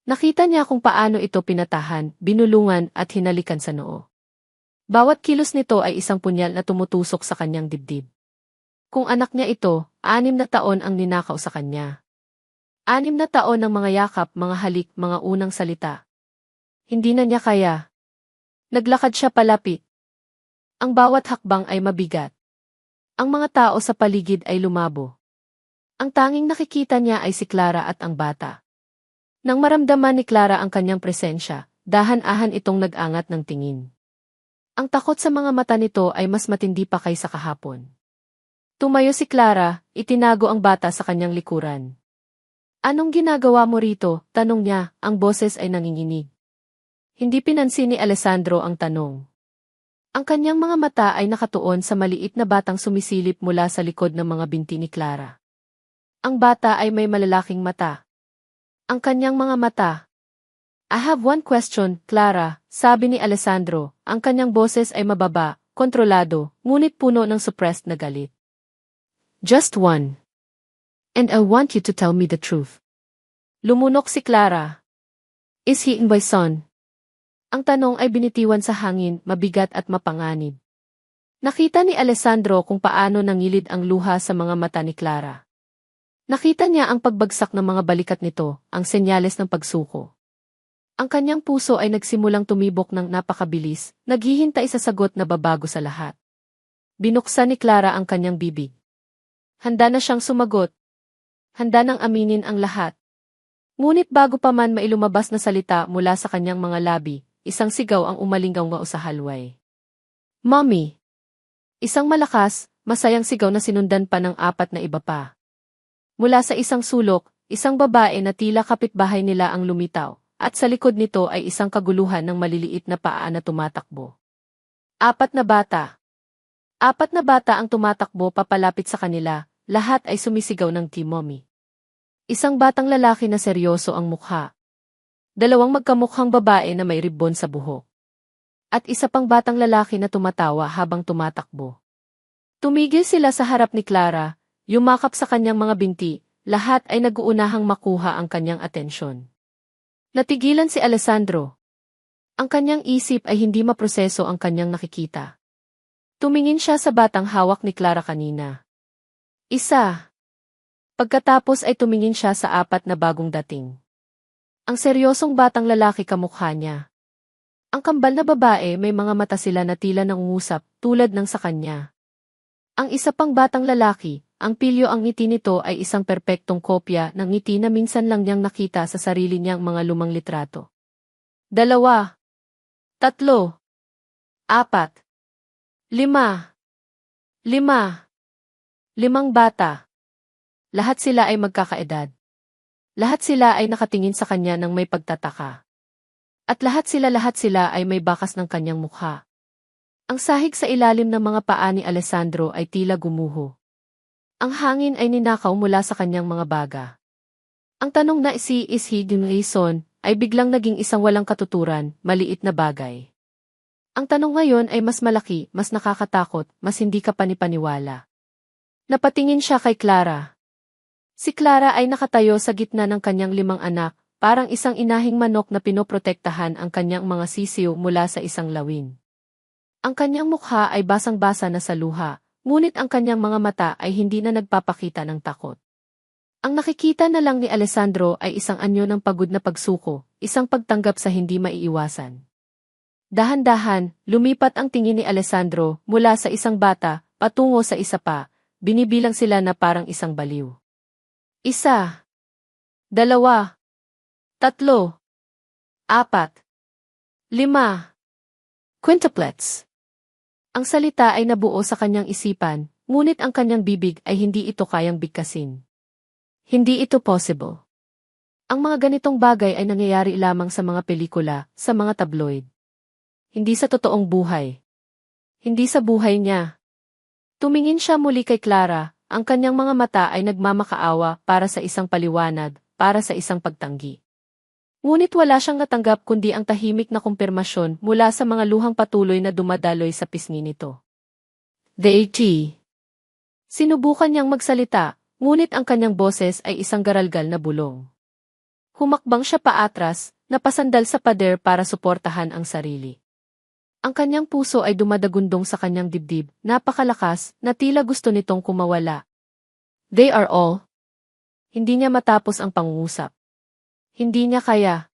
Nakita niya kung paano ito pinatahan, binulungan at hinalikan sa noo. Bawat kilos nito ay isang punyal na tumutusok sa kanyang dibdib. Kung anak niya ito, 6 na taon ang ninakaw sa kanya. 6 na taon ng mga yakap, mga halik, mga unang salita. Hindi na niya kaya. Naglakad siya palapit. Ang bawat hakbang ay mabigat. Ang mga tao sa paligid ay lumabo. Ang tanging nakikita niya ay si Clara at ang bata. Nang maramdaman ni Clara ang kanyang presensya, dahan-dahan itong nag-angat ng tingin. Ang takot sa mga mata nito ay mas matindi pa kaysa kahapon. Tumayo si Clara, itinago ang bata sa kanyang likuran. Anong ginagawa mo rito? Tanong niya, ang boses ay nanginginig. Hindi pinansin ni Alessandro ang tanong. Ang kanyang mga mata ay nakatuon sa maliit na batang sumisilip mula sa likod ng mga binti ni Clara. Ang bata ay may malalaking mata. Ang kanyang mga mata. I have one question, Clara, sabi ni Alessandro. Ang kanyang boses ay mababa, kontrolado, ngunit puno ng suppressed na galit. Just one. And I want you to tell me the truth. Lumunok si Clara. Is he my son? Ang tanong ay binitiwan sa hangin, mabigat at mapanganib. Nakita ni Alessandro kung paano nangilid ang luha sa mga mata ni Clara. Nakita niya ang pagbagsak ng mga balikat nito, ang senyales ng pagsuko. Ang kanyang puso ay nagsimulang tumibok ng napakabilis, naghihintay sa sagot na babago sa lahat. Binuksan ni Clara ang kanyang bibig. Handa na siyang sumagot. Handa nang aminin ang lahat. Ngunit bago pa man mailumabas na salita mula sa kanyang mga labi, isang sigaw ang umalinggaw sa halway. Mommy! Isang malakas, masayang sigaw na sinundan pa ng 4 na iba pa. Mula sa isang sulok, isang babae na tila kapitbahay nila ang lumitaw, at sa likod nito ay isang kaguluhan ng maliliit na paa na tumatakbo. 4 na bata. 4 na bata ang tumatakbo papalapit sa kanila, lahat ay sumisigaw ng Mommy. Isang batang lalaki na seryoso ang mukha. 2 magkamukhang babae na may ribbon sa buhok. At isa pang batang lalaki na tumatawa habang tumatakbo. Tumigil sila sa harap ni Clara, yumakap sa kanyang mga binti, lahat ay nag-uunahang makuha ang kanyang atensyon. Natigilan si Alessandro. Ang kanyang isip ay hindi maproseso ang kanyang nakikita. Tumingin siya sa batang hawak ni Clara kanina. Isa. Pagkatapos ay tumingin siya sa 4 na bagong dating. Ang seryosong batang lalaki kamukha niya. Ang kambal na babae may mga mata sila na tila nangungusap tulad ng sa kanya. Ang isa pang batang lalaki, ang pilyo ang ngiti nito ay isang perpektong kopya ng ngiti na minsan lang niyang nakita sa sarili niyang mga lumang litrato. 2, 3, 4, 5. 5 bata. Lahat sila ay magkakaedad. Lahat sila ay nakatingin sa kanya ng may pagtataka. At lahat sila ay may bakas ng kanyang mukha. Ang sahig sa ilalim ng mga paa ni Alessandro ay tila gumuho. Ang hangin ay ninakaw mula sa kanyang mga baga. Ang tanong na is he the reason ay biglang naging isang walang katuturan, maliit na bagay. Ang tanong ngayon ay mas malaki, mas nakakatakot, mas hindi ka panipaniwala. Napatingin siya kay Clara. Si Clara ay nakatayo sa gitna ng kanyang 5 anak, parang isang inahing manok na pinoprotektahan ang kanyang mga sisiw mula sa isang lawin. Ang kanyang mukha ay basang-basa na sa luha, ngunit ang kanyang mga mata ay hindi na nagpapakita ng takot. Ang nakikita na lang ni Alessandro ay isang anyo ng pagod na pagsuko, isang pagtanggap sa hindi maiiwasan. Dahan-dahan, lumipat ang tingin ni Alessandro mula sa isang bata, patungo sa isa pa, binibilang sila na parang isang baliw. 1, 2, 3, 4, 5. Quintuplets. Ang salita ay nabuo sa kanyang isipan, ngunit ang kanyang bibig ay hindi ito kayang bigkasin. Hindi ito possible. Ang mga ganitong bagay ay nangyayari lamang sa mga pelikula, sa mga tabloid. Hindi sa totoong buhay. Hindi sa buhay niya. Tumingin siya muli kay Clara, ang kanyang mga mata ay nagmamakaawa para sa isang paliwanag, para sa isang pagtanggi. Ngunit wala siyang natanggap kundi ang tahimik na kumpirmasyon mula sa mga luhang patuloy na dumadaloy sa pisngi nito. The AT. Sinubukan niyang magsalita, ngunit ang kanyang boses ay isang garalgal na bulong. Humakbang siya paatras, napasandal sa pader para suportahan ang sarili. Ang kanyang puso ay dumadagundong sa kanyang dibdib, napakalakas, na tila gusto nitong kumawala. They are all. Hindi niya matapos ang pangungusap. Hindi niya kaya.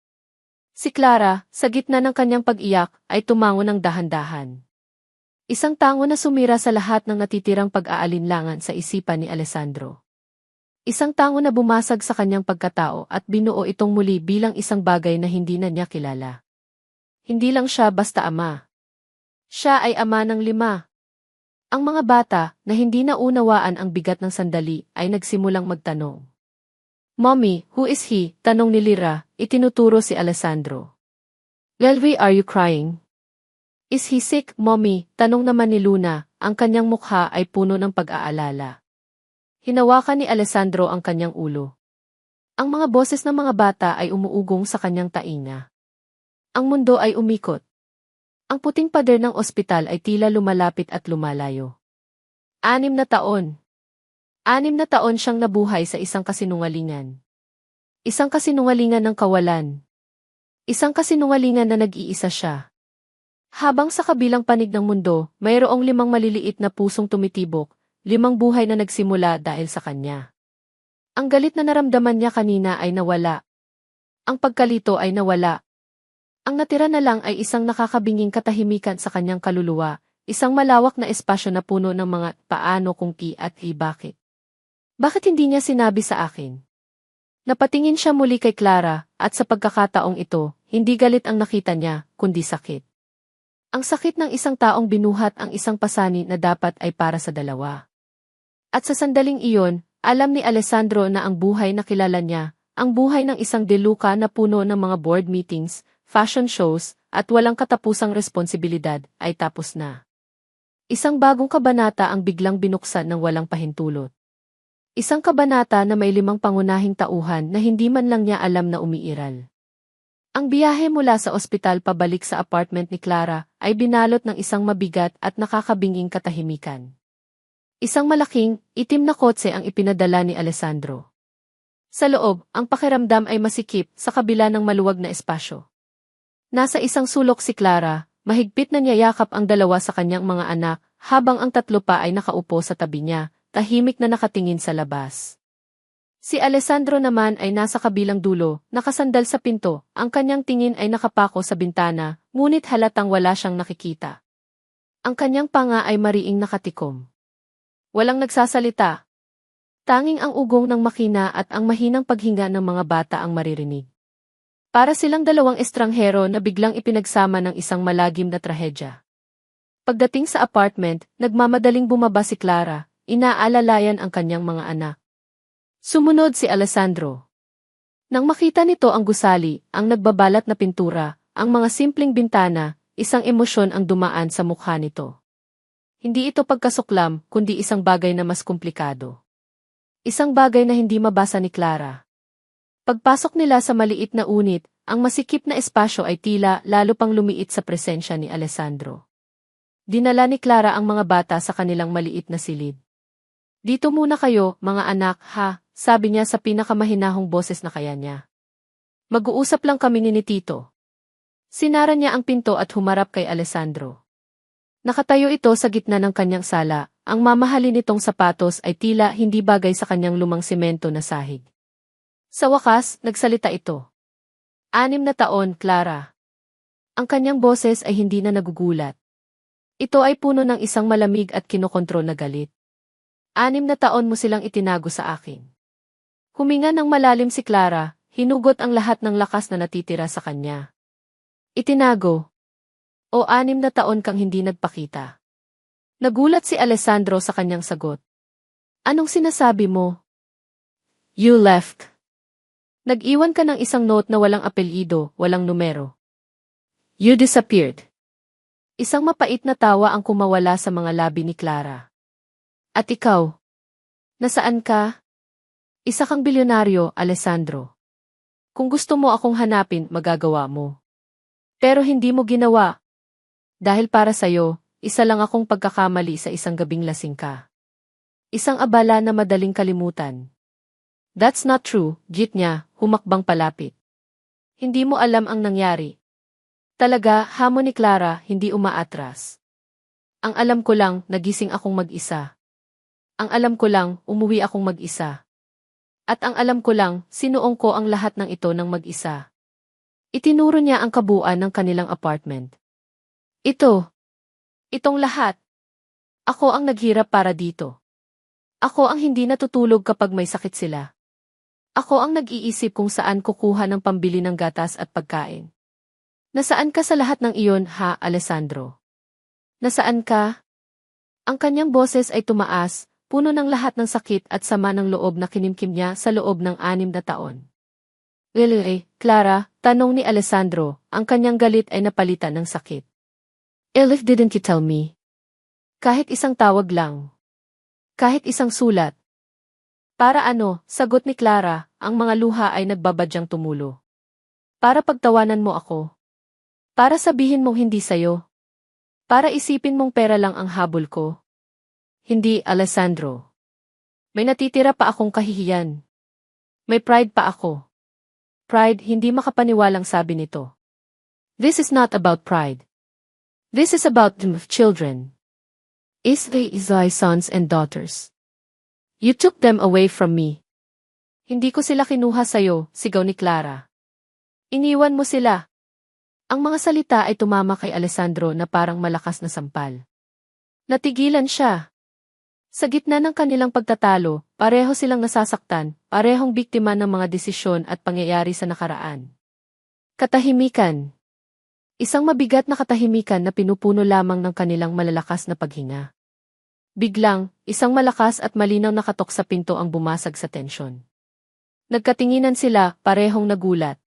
Si Clara, sa gitna ng kanyang pag-iyak, ay tumango ng dahan-dahan. Isang tango na sumira sa lahat ng natitirang pag-aalinlangan sa isipan ni Alessandro. Isang tango na bumasag sa kanyang pagkatao at binuo itong muli bilang isang bagay na hindi na niya kilala. Hindi lang siya basta ama. Siya ay ama ng 5. Ang mga bata, na hindi naunawaan ang bigat ng sandali, ay nagsimulang magtanong. Mommy, who is he? Tanong ni Lyra, itinuturo si Alessandro. Lelvi, are you crying? Is he sick, Mommy? Tanong naman ni Luna, ang kanyang mukha ay puno ng pag-aalala. Hinawakan ni Alessandro ang kanyang ulo. Ang mga boses ng mga bata ay umuugong sa kanyang tainga. Ang mundo ay umikot. Ang puting pader ng ospital ay tila lumalapit at lumalayo. 6 na taon. 6 na taon siyang nabuhay sa isang kasinungalingan. Isang kasinungalingan ng kawalan. Isang kasinungalingan na nag-iisa siya. Habang sa kabilang panig ng mundo, mayroong 5 maliliit na pusong tumitibok, 5 buhay na nagsimula dahil sa kanya. Ang galit na naramdaman niya kanina ay nawala. Ang pagkalito ay nawala. Ang natira na lang ay isang nakakabinging katahimikan sa kanyang kaluluwa, isang malawak na espasyo na puno ng mga paano kung at bakit. Bakit hindi niya sinabi sa akin? Napatingin siya muli kay Clara, at sa pagkakataong ito, hindi galit ang nakita niya, kundi sakit. Ang sakit ng isang taong binuhat ang isang pasani na dapat ay para sa dalawa. At sa sandaling iyon, alam ni Alessandro na ang buhay na kilala niya, ang buhay ng isang deluka na puno ng mga board meetings, fashion shows, at walang katapusang responsibilidad, ay tapos na. Isang bagong kabanata ang biglang binuksan ng walang pahintulot. Isang kabanata na may 5 pangunahing tauhan na hindi man lang niya alam na umiiral. Ang biyahe mula sa ospital pabalik sa apartment ni Clara ay binalot ng isang mabigat at nakakabinging katahimikan. Isang malaking, itim na kotse ang ipinadala ni Alessandro. Sa loob, ang pakiramdam ay masikip sa kabila ng maluwag na espasyo. Nasa isang sulok si Clara, mahigpit na niyayakap ang 2 sa kanyang mga anak, habang ang 3 pa ay nakaupo sa tabi niya, tahimik na nakatingin sa labas. Si Alessandro naman ay nasa kabilang dulo, nakasandal sa pinto, ang kanyang tingin ay nakapako sa bintana, ngunit halatang wala siyang nakikita. Ang kanyang panga ay mariing nakatikom. Walang nagsasalita. Tanging ang ugong ng makina at ang mahinang paghinga ng mga bata ang maririnig. Para silang 2 estranghero na biglang ipinagsama ng isang malagim na trahedya. Pagdating sa apartment, nagmamadaling bumaba si Clara, inaalalayan ang kanyang mga anak. Sumunod si Alessandro. Nang makita nito ang gusali, ang nagbabalat na pintura, ang mga simpleng bintana, isang emosyon ang dumaan sa mukha nito. Hindi ito pagkasuklam, kundi isang bagay na mas komplikado. Isang bagay na hindi mabasa ni Clara. Pagpasok nila sa maliit na unit, ang masikip na espasyo ay tila lalo pang lumiit sa presensya ni Alessandro. Dinala ni Clara ang mga bata sa kanilang maliit na silid. Dito muna kayo, mga anak, ha, sabi niya sa pinakamahinahong boses na kaya niya. Mag-uusap lang kami ni Tito. Sinara niya ang pinto at humarap kay Alessandro. Nakatayo ito sa gitna ng kanyang sala, ang mamahalin nitong sapatos ay tila hindi bagay sa kanyang lumang semento na sahig. Sa wakas, nagsalita ito. 6 na taon, Clara. Ang kanyang boses ay hindi na nagugulat. Ito ay puno ng isang malamig at kinokontrol na galit. 6 na taon mo silang itinago sa akin. Huminga ng malalim si Clara, hinugot ang lahat ng lakas na natitira sa kanya. Itinago. O 6 na taon kang hindi nagpakita. Nagulat si Alessandro sa kanyang sagot. Anong sinasabi mo? You left. Nag-iwan ka ng isang note na walang apelyido, walang numero. You disappeared. Isang mapait na tawa ang kumawala sa mga labi ni Clara. At ikaw? Nasaan ka? Isa kang bilyonaryo, Alessandro. Kung gusto mo akong hanapin, magagawa mo. Pero hindi mo ginawa. Dahil para sa'yo, isa lang akong pagkakamali sa isang gabing lasing ka. Isang abala na madaling kalimutan. That's not true, git niya, humakbang palapit. Hindi mo alam ang nangyari. Talaga, hamon ni Clara, hindi umaatras. Ang alam ko lang, nagising akong mag-isa. Ang alam ko lang, umuwi akong mag-isa. At ang alam ko lang, sinuong ko ang lahat ng ito ng mag-isa. Itinuro niya ang kabuuan ng kanilang apartment. Itong lahat. Ako ang naghirap para dito. Ako ang hindi natutulog kapag may sakit sila. Ako ang nag-iisip kung saan kukuha ng pambili ng gatas at pagkain. Nasaan ka sa lahat ng iyon, ha, Alessandro? Nasaan ka? Ang kanyang boses ay tumaas, puno ng lahat ng sakit at sama ng loob na kinimkim niya sa loob ng 6 na taon. Clara, tanong ni Alessandro, ang kanyang galit ay napalitan ng sakit. Elif, didn't you tell me? Kahit isang tawag lang. Kahit isang sulat. Para ano, sagot ni Clara, ang mga luha ay nagbabadyang tumulo. Para pagtawanan mo ako. Para sabihin mong hindi sayo. Para isipin mong pera lang ang habol ko. Hindi, Alessandro. May natitira pa akong kahihiyan. May pride pa ako. Pride, hindi makapaniwalang sabi nito. This is not about pride. This is about the children. They thy sons and daughters. You took them away from me. Hindi ko sila kinuha sayo, sigaw ni Clara. Iniwan mo sila. Ang mga salita ay tumama kay Alessandro na parang malakas na sampal. Natigilan siya. Sa gitna ng kanilang pagtatalo, pareho silang nasasaktan, parehong biktima ng mga desisyon at pangyayari sa nakaraan. Katahimikan. Isang mabigat na katahimikan na pinupuno lamang ng kanilang malalakas na paghinga. Biglang, isang malakas at malinaw na katok sa pinto ang bumasag sa tensyon. Nagkatinginan sila, parehong nagulat.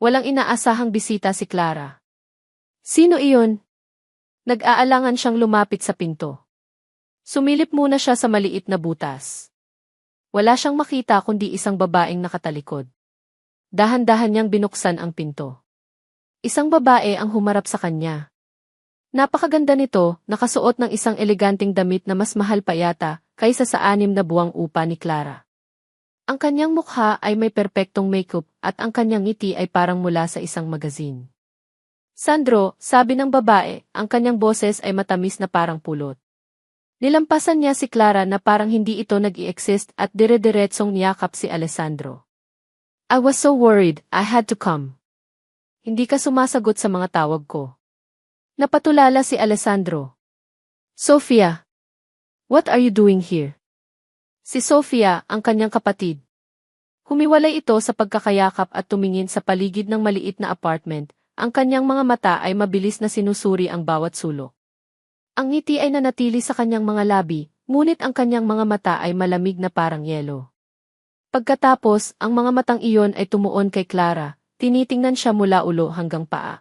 Walang inaasahang bisita si Clara. Sino iyon? Nag-aalangan siyang lumapit sa pinto. Sumilip muna siya sa maliit na butas. Wala siyang makita kundi isang babaeng nakatalikod. Dahan-dahan niyang binuksan ang pinto. Isang babae ang humarap sa kanya. Napakaganda nito, nakasuot ng isang eleganteng damit na mas mahal pa yata kaysa sa 6 na buwang upa ni Clara. Ang kanyang mukha ay may perpektong makeup at ang kanyang ngiti ay parang mula sa isang magazine. Sandro, sabi ng babae, ang kanyang boses ay matamis na parang pulot. Nilampasan niya si Clara na parang hindi ito nag-i-exist at dire-diretsong niyakap si Alessandro. I was so worried, I had to come. Hindi ka sumasagot sa mga tawag ko. Napatulala si Alessandro. Sofia, what are you doing here? Si Sofia, ang kanyang kapatid. Humiwalay ito sa pagkakayakap at tumingin sa paligid ng maliit na apartment, ang kanyang mga mata ay mabilis na sinusuri ang bawat sulok. Ang ngiti ay nanatili sa kanyang mga labi, ngunit ang kanyang mga mata ay malamig na parang yelo. Pagkatapos, ang mga matang iyon ay tumuon kay Clara, tinitingnan siya mula ulo hanggang paa.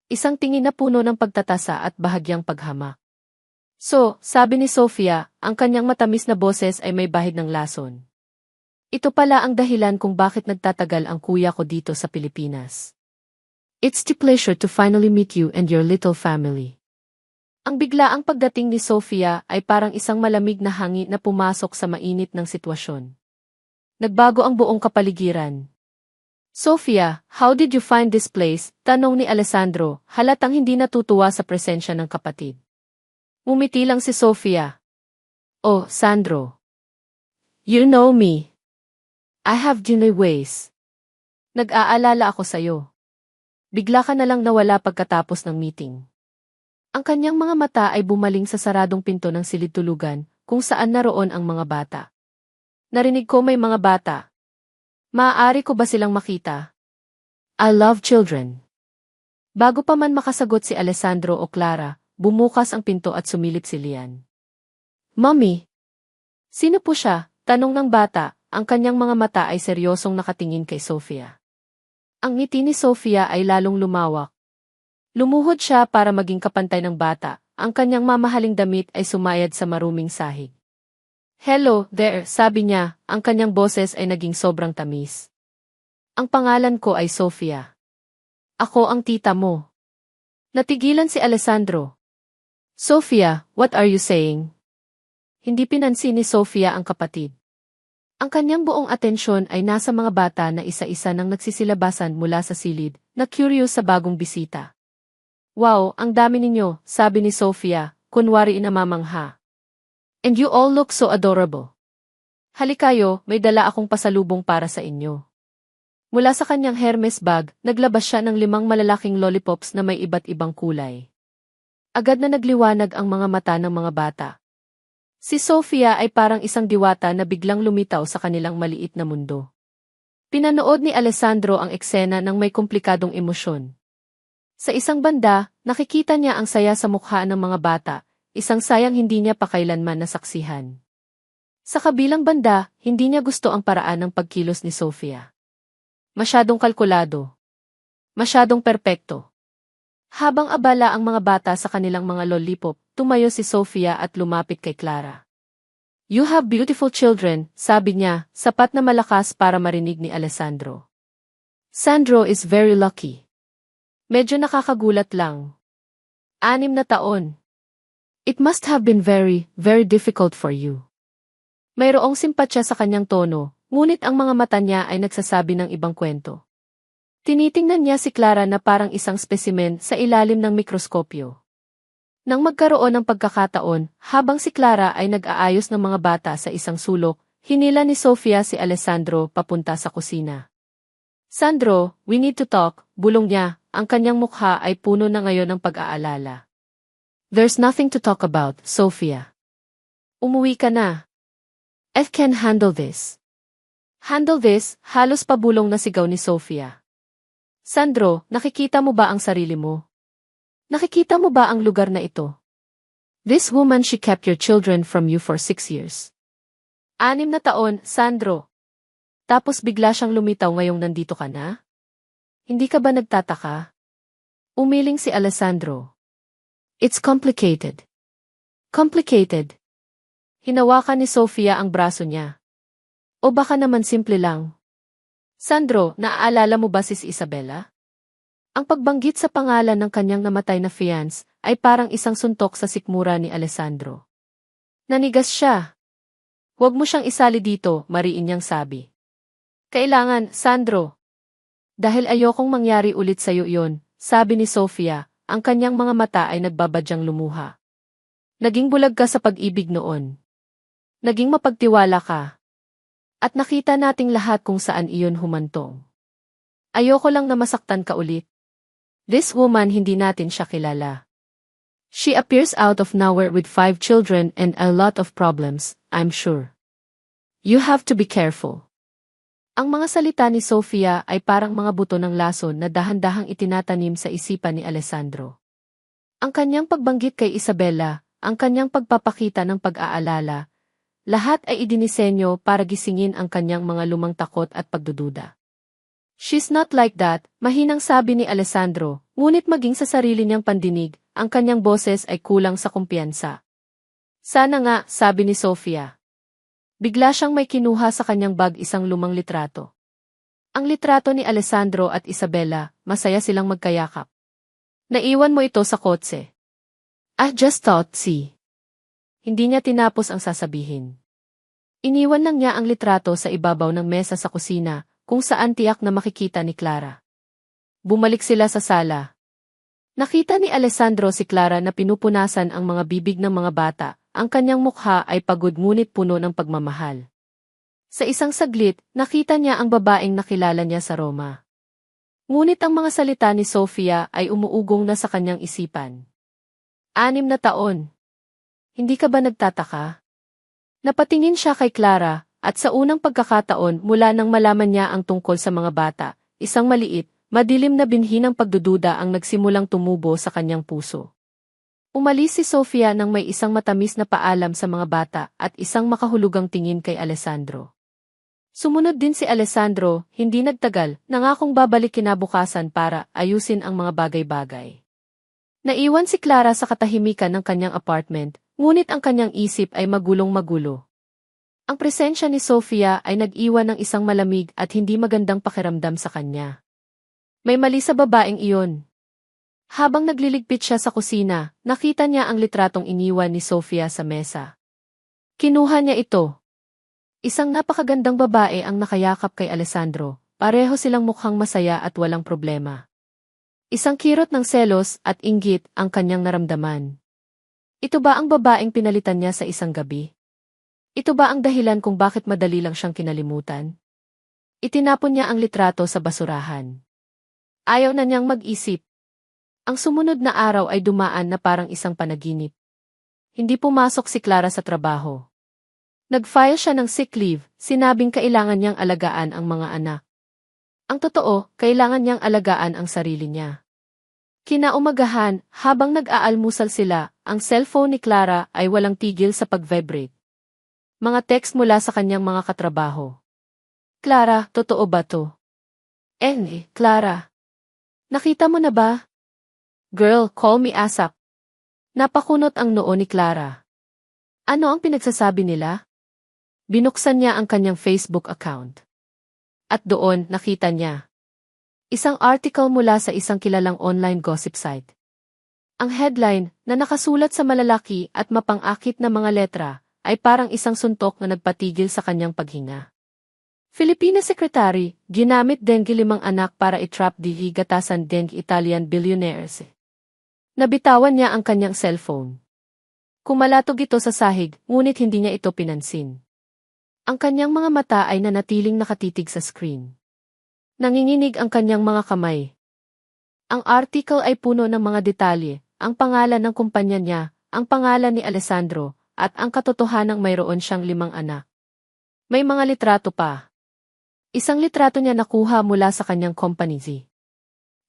Isang tingin na puno ng pagtatasa at bahagyang paghamak. So, sabi ni Sofia, ang kanyang matamis na boses ay may bahid ng lason. Ito pala ang dahilan kung bakit nagtatagal ang kuya ko dito sa Pilipinas. It's a pleasure to finally meet you and your little family. Ang biglaang pagdating ni Sofia ay parang isang malamig na hangin na pumasok sa mainit ng sitwasyon. Nagbago ang buong kapaligiran. Sofia, how did you find this place? Tanong ni Alessandro, halatang hindi natutuwa sa presensya ng kapatid. Ngumiti lang si Sofia. Oh, Sandro. You know me. I have Ginny ways. Nag-aalala ako sa'yo. Bigla ka na lang nawala pagkatapos ng meeting. Ang kanyang mga mata ay bumaling sa saradong pinto ng silid-tulugan, kung saan naroon ang mga bata. Narinig ko may mga bata. Maaari ko ba silang makita? I love children. Bago pa man makasagot si Alessandro o Clara, bumukas ang pinto at sumilip si Lian. Mommy! Sino po siya? Tanong ng bata, ang kanyang mga mata ay seryosong nakatingin kay Sofia. Ang ngiti ni Sofia ay lalong lumawak. Lumuhod siya para maging kapantay ng bata, ang kanyang mamahaling damit ay sumayad sa maruming sahig. Hello, there, sabi niya, ang kanyang boses ay naging sobrang tamis. Ang pangalan ko ay Sofia. Ako ang tita mo. Natigilan si Alessandro. Sofia, what are you saying? Hindi pinansin ni Sofia ang kapatid. Ang kanyang buong atensyon ay nasa mga bata na isa-isa nang nagsisilabasan mula sa silid, na curious sa bagong bisita. Wow, ang dami ninyo, sabi ni Sofia, kunwari inamamangha. And you all look so adorable. Halikayo, may dala akong pasalubong para sa inyo. Mula sa kanyang Hermes bag, naglabas siya ng 5 malalaking lollipops na may iba't ibang kulay. Agad na nagliwanag ang mga mata ng mga bata. Si Sofia ay parang isang diwata na biglang lumitaw sa kanilang maliit na mundo. Pinanood ni Alessandro ang eksena ng may komplikadong emosyon. Sa isang banda, nakikita niya ang saya sa mukha ng mga bata, isang sayang hindi niya pa kailanman nasaksihan. Sa kabilang banda, hindi niya gusto ang paraan ng pagkilos ni Sofia. Masyadong kalkulado. Masyadong perpekto. Habang abala ang mga bata sa kanilang mga lollipop, tumayo si Sofia at lumapit kay Clara. You have beautiful children, sabi niya, sapat na malakas para marinig ni Alessandro. Sandro is very lucky. Medyo nakakagulat lang. 6 na taon. It must have been very, very difficult for you. Mayroong simpatya sa kanyang tono, ngunit ang mga mata niya ay nagsasabi ng ibang kwento. Tinitingnan niya si Clara na parang isang spesimen sa ilalim ng mikroskopyo. Nang magkaroon ng pagkakataon, habang si Clara ay nag-aayos ng mga bata sa isang sulok, hinila ni Sofia si Alessandro papunta sa kusina. Sandro, we need to talk, bulong niya, ang kanyang mukha ay puno na ngayon ng pag-aalala. There's nothing to talk about, Sofia. Umuwi ka na. I can handle this. Handle this, halos pabulong na sigaw ni Sofia. Sandro, nakikita mo ba ang sarili mo? Nakikita mo ba ang lugar na ito? This woman she kept your children from you for 6 years. 6 na taon, Sandro. Tapos bigla siyang lumitaw ngayong nandito ka na? Hindi ka ba nagtataka? Umiling si Alessandro. It's complicated. Complicated. Hinawakan ni Sofia ang braso niya. O baka naman simple lang. Sandro, naaalala mo ba si Isabella? Ang pagbanggit sa pangalan ng kanyang namatay na fiance ay parang isang suntok sa sikmura ni Alessandro. Nanigas siya. Huwag mo siyang isali dito, mariin niyang sabi. Kailangan, Sandro. Dahil ayokong mangyari ulit sa'yo iyon, sabi ni Sofia, ang kanyang mga mata ay nagbabadyang lumuha. Naging bulag ka sa pag-ibig noon. Naging mapagtiwala ka. At nakita nating lahat kung saan iyon humantong. Ayoko lang na masaktan ka ulit. This woman hindi natin siya kilala. She appears out of nowhere with 5 children and a lot of problems, I'm sure. You have to be careful. Ang mga salita ni Sofia ay parang mga buto ng lason na dahan-dahang itinatanim sa isipan ni Alessandro. Ang kanyang pagbanggit kay Isabella, ang kanyang pagpapakita ng pag-aalala, lahat ay idinisenyo para gisingin ang kanyang mga lumang takot at pagdududa. She's not like that, mahinang sabi ni Alessandro, ngunit maging sa sarili niyang pandinig, ang kanyang boses ay kulang sa kumpiyansa. Sana nga, sabi ni Sofia. Bigla siyang may kinuha sa kanyang bag isang lumang litrato. Ang litrato ni Alessandro at Isabella, masaya silang magkayakap. Naiwan mo ito sa kotse. I just thought, see. Hindi niya tinapos ang sasabihin. Iniwan lang niya ang litrato sa ibabaw ng mesa sa kusina, kung saan tiyak na makikita ni Clara. Bumalik sila sa sala. Nakita ni Alessandro si Clara na pinupunasan ang mga bibig ng mga bata, ang kanyang mukha ay pagod ngunit puno ng pagmamahal. Sa isang saglit, nakita niya ang babaeng nakilala niya sa Roma. Ngunit ang mga salita ni Sofia ay umuugong na sa kanyang isipan. 6 na taon. Hindi ka ba nagtataka? Napatingin siya kay Clara, at sa unang pagkakataon mula nang malaman niya ang tungkol sa mga bata, isang maliit, madilim na binhi ng pagdududa ang nagsimulang tumubo sa kanyang puso. Umalis si Sofia nang may isang matamis na paalam sa mga bata at isang makahulugang tingin kay Alessandro. Sumunod din si Alessandro, hindi nagtagal, nangakong babalik kinabukasan para ayusin ang mga bagay-bagay. Naiwan si Clara sa katahimikan ng kanyang apartment, ngunit ang kanyang isip ay magulong-magulo. Ang presensya ni Sofia ay nag-iwan ng isang malamig at hindi magandang pakiramdam sa kanya. May mali sa babaeng iyon. Habang nagliligpit siya sa kusina, nakita niya ang litratong iniwan ni Sofia sa mesa. Kinuha niya ito. Isang napakagandang babae ang nakayakap kay Alessandro, pareho silang mukhang masaya at walang problema. Isang kirot ng selos at inggit ang kanyang naramdaman. Ito ba ang babaeng pinalitan niya sa isang gabi? Ito ba ang dahilan kung bakit madali lang siyang kinalimutan? Itinapon niya ang litrato sa basurahan. Ayaw na niyang mag-isip. Ang sumunod na araw ay dumaan na parang isang panaginip. Hindi pumasok si Clara sa trabaho. Nag-file siya ng sick leave, sinabing kailangan niyang alagaan ang mga anak. Ang totoo, kailangan niyang alagaan ang sarili niya. Kinaumagahan, habang nag-aalmusal sila, ang cellphone ni Clara ay walang tigil sa pag-vibrate. Mga text mula sa kanyang mga katrabaho. Clara, totoo ba to? Clara. Nakita mo na ba? Girl, call me ASAP. Napakunot ang noo ni Clara. Ano ang pinagsasabi nila? Binuksan niya ang kanyang Facebook account. At doon, nakita niya isang article mula sa isang kilalang online gossip site. Ang headline, na nakasulat sa malalaki at mapang-akit na mga letra, ay parang isang suntok na nagpatigil sa kanyang paghinga. Filipina Secretary, ginamit dengue 5 anak para i-trap di higatasan dengue Italian billionaires. Nabitawan niya ang kanyang cellphone. Kumalatog ito sa sahig, ngunit hindi niya ito pinansin. Ang kanyang mga mata ay nanatiling nakatitig sa screen. Nanginginig ang kanyang mga kamay. Ang article ay puno ng mga detalye, ang pangalan ng kumpanya niya, ang pangalan ni Alessandro, at ang katotohanang mayroon siyang 5 anak. May mga litrato pa. Isang litrato niya nakuha mula sa kanyang company Z.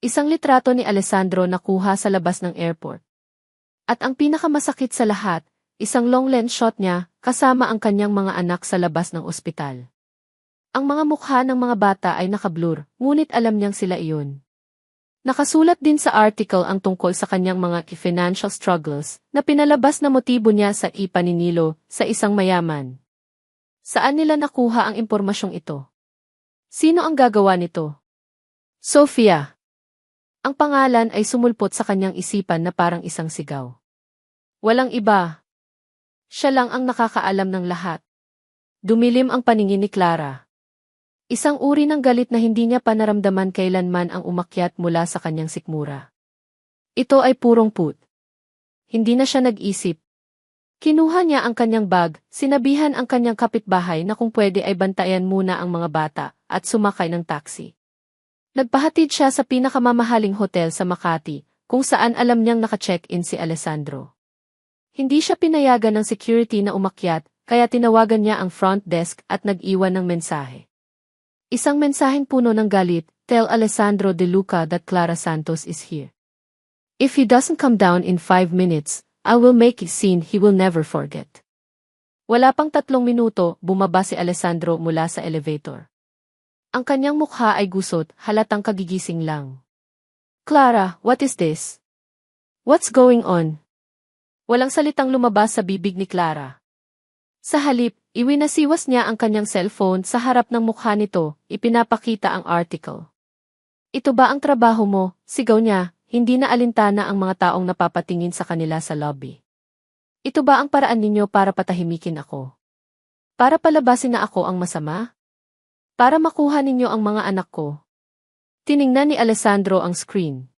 Isang litrato ni Alessandro nakuha sa labas ng airport. At ang pinakamasakit sa lahat, isang long lens shot niya, kasama ang kanyang mga anak sa labas ng ospital. Ang mga mukha ng mga bata ay nakablur, ngunit alam niyang sila iyon. Nakasulat din sa article ang tungkol sa kanyang mga financial struggles na pinalabas na motibo niya sa ipaninilo sa isang mayaman. Saan nila nakuha ang impormasyong ito? Sino ang gagawa nito? Sofia. Ang pangalan ay sumulpot sa kanyang isipan na parang isang sigaw. Walang iba. Siya lang ang nakakaalam ng lahat. Dumilim ang paningin ni Clara. Isang uri ng galit na hindi niya pa naramdaman kailanman ang umakyat mula sa kanyang sikmura. Ito ay purong put. Hindi na siya nag-isip. Kinuha niya ang kanyang bag, sinabihan ang kanyang kapitbahay na kung pwede ay bantayan muna ang mga bata, at sumakay ng taxi. Nagpahatid siya sa pinakamamahaling hotel sa Makati, kung saan alam niyang naka-check-in si Alessandro. Hindi siya pinayagan ng security na umakyat, kaya tinawagan niya ang front desk at nag-iwan ng mensahe. Isang mensaheng puno ng galit, "Tell Alessandro De Luca that Clara Santos is here. If he doesn't come down in 5 minutes, I will make a scene he will never forget." Wala pang 3 minuto, bumaba si Alessandro mula sa elevator. Ang kanyang mukha ay gusot, halatang kagigising lang. "Clara, what is this? What's going on?" Walang salitang lumabas sa bibig ni Clara. Sa halip, Iwinasiwas niya ang kanyang cellphone sa harap ng mukha nito, ipinapakita ang article. Ito ba ang trabaho mo? Sigaw niya, hindi na alintana ang mga taong napapatingin sa kanila sa lobby. Ito ba ang paraan ninyo para patahimikin ako? Para palabasin na ako ang masama? Para makuha ninyo ang mga anak ko? Tiningnan ni Alessandro ang screen.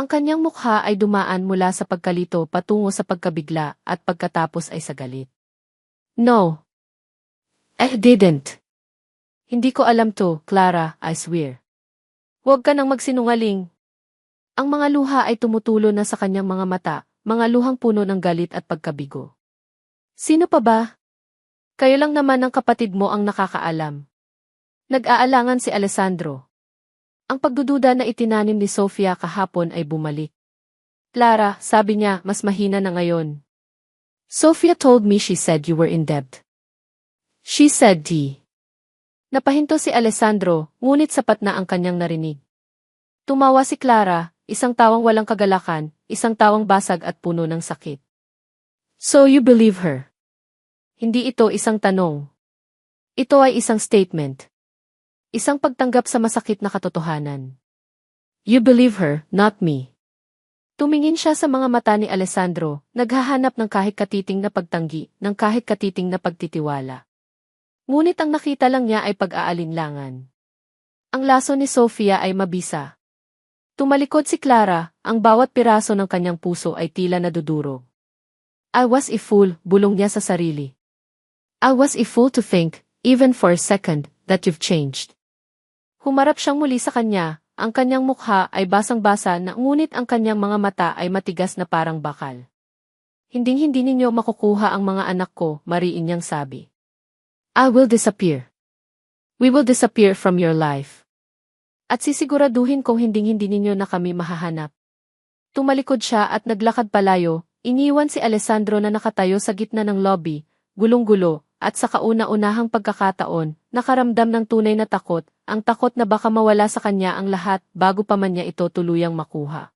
Ang kanyang mukha ay dumaan mula sa pagkalito patungo sa pagkabigla at pagkatapos ay sa galit. No. I didn't. Hindi ko alam to, Clara, I swear. Huwag ka nang magsinungaling. Ang mga luha ay tumutulo na sa kanyang mga mata, mga luhang puno ng galit at pagkabigo. Sino pa ba? Kayo lang naman ng kapatid mo ang nakakaalam. Nag-aalangan si Alessandro. Ang pagdududa na itinanim ni Sofia kahapon ay bumalik. Clara, sabi niya, mas mahina na ngayon. Sofia told me she said you were in debt. She said D. Napahinto si Alessandro, ngunit sapat na ang kanyang narinig. Tumawa si Clara, isang tawang walang kagalakan, isang tawang basag at puno ng sakit. So you believe her? Hindi ito isang tanong. Ito ay isang statement. Isang pagtanggap sa masakit na katotohanan. You believe her, not me. Tumingin siya sa mga mata ni Alessandro, naghahanap ng kahit katiting na pagtanggi, ng kahit katiting na pagtitiwala. Ngunit ang nakita lang niya ay pag-aalinlangan. Ang laso ni Sofia ay mabisa. Tumalikod si Clara, ang bawat piraso ng kanyang puso ay tila nadudurog. I was a fool, bulong niya sa sarili. I was a fool to think, even for a second, that you've changed. Humarap siyang muli sa kanya, ang kanyang mukha ay basang-basa na ngunit ang kanyang mga mata ay matigas na parang bakal. Hinding-hindi ninyo makukuha ang mga anak ko, mariin niyang sabi. I will disappear. We will disappear from your life. At sisiguraduhin kong hinding-hindi ninyo na kami mahahanap. Tumalikod siya at naglakad palayo, iniwan si Alessandro na nakatayo sa gitna ng lobby, gulong-gulo, at sa kauna-unahang pagkakataon, nakaramdam ng tunay na takot, ang takot na baka mawala sa kanya ang lahat bago pa man niya ito tuluyang makuha.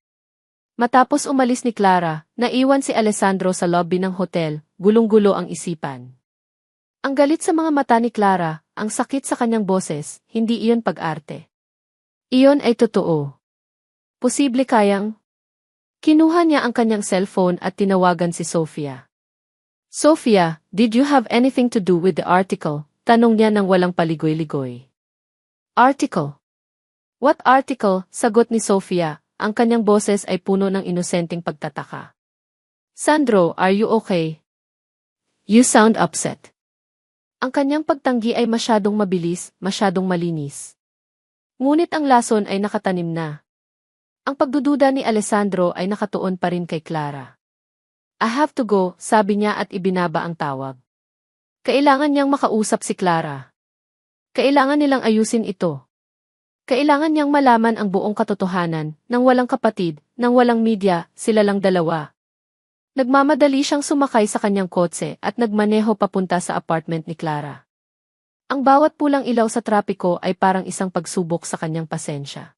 Matapos umalis ni Clara, naiwan si Alessandro sa lobby ng hotel, gulong-gulo ang isipan. Ang galit sa mga mata ni Clara, ang sakit sa kanyang boses, hindi iyon pag-arte. Iyon ay totoo. Posible kayang? Kinuha niya ang kanyang cellphone at tinawagan si Sofia. Sofia, did you have anything to do with the article? Tanong niya nang walang paligoy-ligoy. Article? What article? Sagot ni Sofia, ang kanyang boses ay puno ng inosenteng pagtataka. Sandro, are you okay? You sound upset. Ang kanyang pagtanggi ay masyadong mabilis, masyadong malinis. Ngunit ang lason ay nakatanim na. Ang pagdududa ni Alessandro ay nakatuon pa rin kay Clara. I have to go, sabi niya at ibinaba ang tawag. Kailangan niyang makausap si Clara. Kailangan nilang ayusin ito. Kailangan niyang malaman ang buong katotohanan, nang walang kapatid, nang walang media, sila lang dalawa. Nagmamadali siyang sumakay sa kanyang kotse at nagmaneho papunta sa apartment ni Clara. Ang bawat pulang ilaw sa trapiko ay parang isang pagsubok sa kanyang pasensya.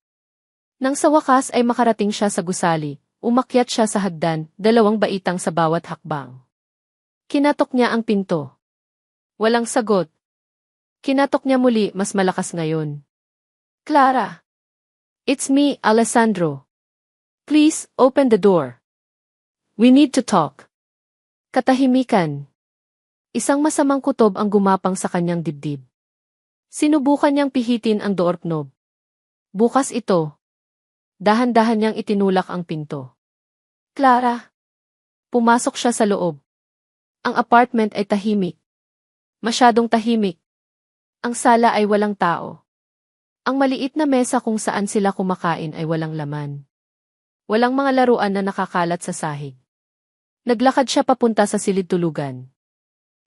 Nang sa wakas ay makarating siya sa gusali, umakyat siya sa hagdan, 2 baitang sa bawat hakbang. Kinatok niya ang pinto. Walang sagot. Kinatok niya muli, mas malakas ngayon. Clara! It's me, Alessandro. Please, open the door. We need to talk. Katahimikan. Isang masamang kutob ang gumapang sa kanyang dibdib. Sinubukan niyang pihitin ang doorknob. Bukas ito. Dahan-dahan niyang itinulak ang pinto. Clara! Pumasok siya sa loob. Ang apartment ay tahimik. Masyadong tahimik. Ang sala ay walang tao. Ang maliit na mesa kung saan sila kumakain ay walang laman. Walang mga laruan na nakakalat sa sahig. Naglakad siya papunta sa silid tulugan.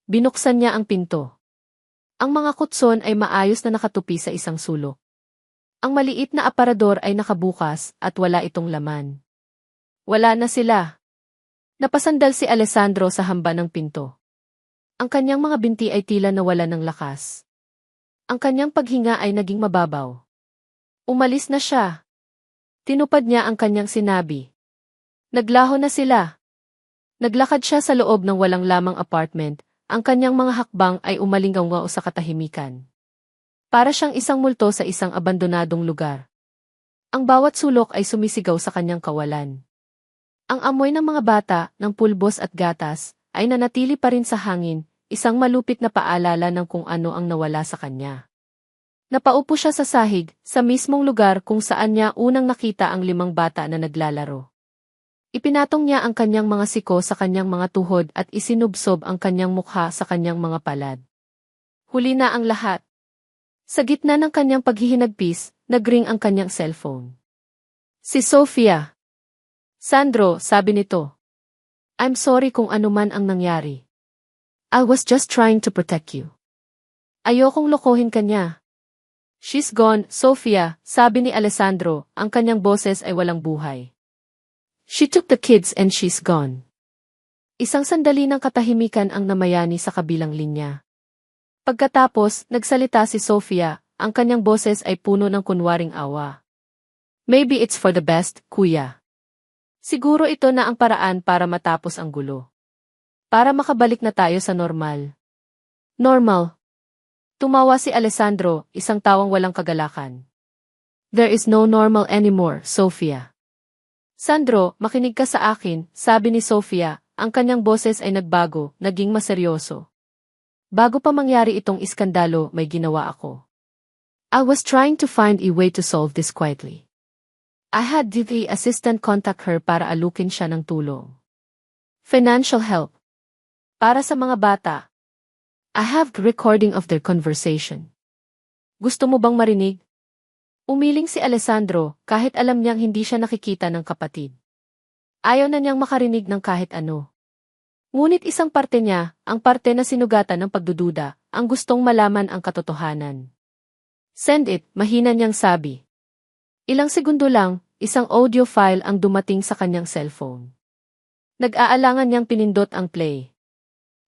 Binuksan niya ang pinto. Ang mga kutson ay maayos na nakatupi sa isang sulok. Ang maliit na aparador ay nakabukas at wala itong laman. Wala na sila. Napasandal si Alessandro sa hamba ng pinto. Ang kanyang mga binti ay tila nawala ng lakas. Ang kanyang paghinga ay naging mababaw. Umalis na siya. Tinupad niya ang kanyang sinabi. Naglaho na sila. Naglakad siya sa loob ng walang lamang apartment, ang kanyang mga hakbang ay umalingaw sa katahimikan. Para siyang isang multo sa isang abandonadong lugar. Ang bawat sulok ay sumisigaw sa kanyang kawalan. Ang amoy ng mga bata, ng pulbos at gatas, ay nanatili pa rin sa hangin, isang malupit na paalala ng kung ano ang nawala sa kanya. Napaupo siya sa sahig, sa mismong lugar kung saan niya unang nakita ang 5 bata na naglalaro. Ipinatong niya ang kanyang mga siko sa kanyang mga tuhod at isinubsob ang kanyang mukha sa kanyang mga palad. Huli na ang lahat. Sa gitna ng kanyang paghihinagpis, nagring ang kanyang cellphone. Si Sofia. Sandro, sabi nito. I'm sorry kung ano man ang nangyari. I was just trying to protect you. Ayokong lokohin ka niya. She's gone, Sofia, sabi ni Alessandro, ang kanyang boses ay walang buhay. She took the kids and she's gone. Isang sandali ng katahimikan ang namayani sa kabilang linya. Pagkatapos, nagsalita si Sofia, ang kanyang boses ay puno ng kunwaring awa. Maybe it's for the best, kuya. Siguro ito na ang paraan para matapos ang gulo. Para makabalik na tayo sa normal. Normal. Tumawa si Alessandro, isang tawang walang kagalakan. There is no normal anymore, Sofia. Sandro, makinig ka sa akin, sabi ni Sofia, ang kanyang boses ay nagbago, naging maseryoso. Bago pa mangyari itong iskandalo, may ginawa ako. I was trying to find a way to solve this quietly. I had the assistant contact her para alukin siya ng tulong. Financial help. Para sa mga bata. I have the recording of their conversation. Gusto mo bang marinig? Umiling si Alessandro kahit alam niyang hindi siya nakikita ng kapatid. Ayaw na niyang makarinig ng kahit ano. Ngunit isang parte niya, ang parte na sinugatan ng pagdududa, ang gustong malaman ang katotohanan. Send it, mahina niyang sabi. Ilang segundo lang, isang audio file ang dumating sa kanyang cellphone. Nag-aalangan niyang pinindot ang play.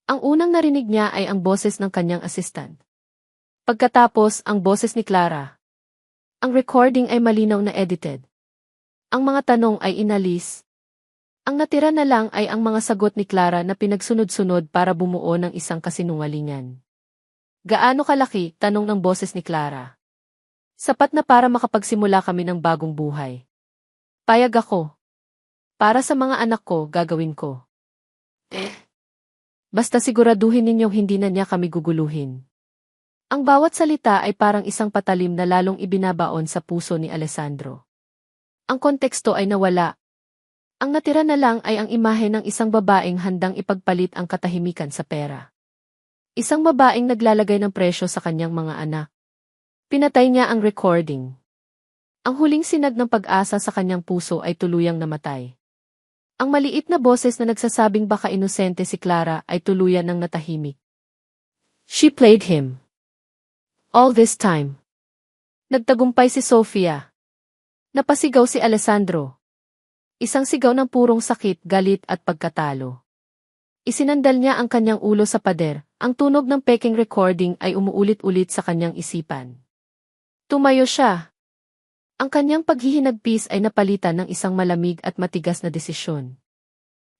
Ang unang narinig niya ay ang boses ng kanyang assistant. Pagkatapos, ang boses ni Clara. Ang recording ay malinaw na edited. Ang mga tanong ay inalis. Ang natira na lang ay ang mga sagot ni Clara na pinagsunod-sunod para bumuo ng isang kasinungalingan. Gaano kalaki? Tanong ng boses ni Clara. Sapat na para makapagsimula kami ng bagong buhay. Payag ako. Para sa mga anak ko, gagawin ko. Basta siguraduhin ninyong hindi na niya kami guguluhin. Ang bawat salita ay parang isang patalim na lalong ibinabaon sa puso ni Alessandro. Ang konteksto ay nawala. Ang natira na lang ay ang imahe ng isang babaeng handang ipagpalit ang katahimikan sa pera. Isang babaeng naglalagay ng presyo sa kanyang mga anak. Pinatay niya ang recording. Ang huling sinag ng pag-asa sa kanyang puso ay tuluyang namatay. Ang maliit na boses na nagsasabing baka inosente si Clara ay tuluyan ng natahimik. She played him. All this time. Nagtagumpay si Sofia. Napasigaw si Alessandro. Isang sigaw ng purong sakit, galit at pagkatalo. Isinandal niya ang kanyang ulo sa pader, ang tunog ng peking recording ay umuulit-ulit sa kanyang isipan. Tumayo siya. Ang kanyang paghihinagpis ay napalitan ng isang malamig at matigas na desisyon.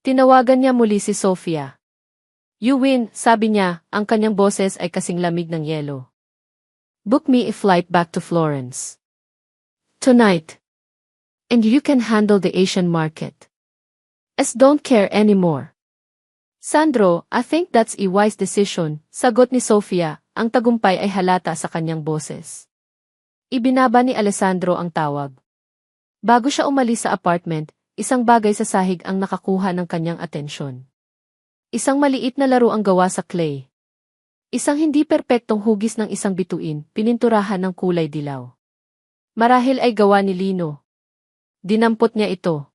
Tinawagan niya muli si Sofia. You win, sabi niya, ang kanyang boses ay kasing lamig ng yelo. Book me a flight back to Florence. Tonight. And you can handle the Asian market. Don't care anymore. Sandro, I think that's a wise decision, sagot ni Sofia, ang tagumpay ay halata sa kanyang boses. Ibinaba ni Alessandro ang tawag. Bago siya umalis sa apartment, isang bagay sa sahig ang nakakuha ng kanyang atensyon. Isang maliit na laro ang gawa sa clay. Isang hindi perpektong hugis ng isang bituin, pininturahan ng kulay dilaw. Marahil ay gawa ni Lino. Dinampot niya ito.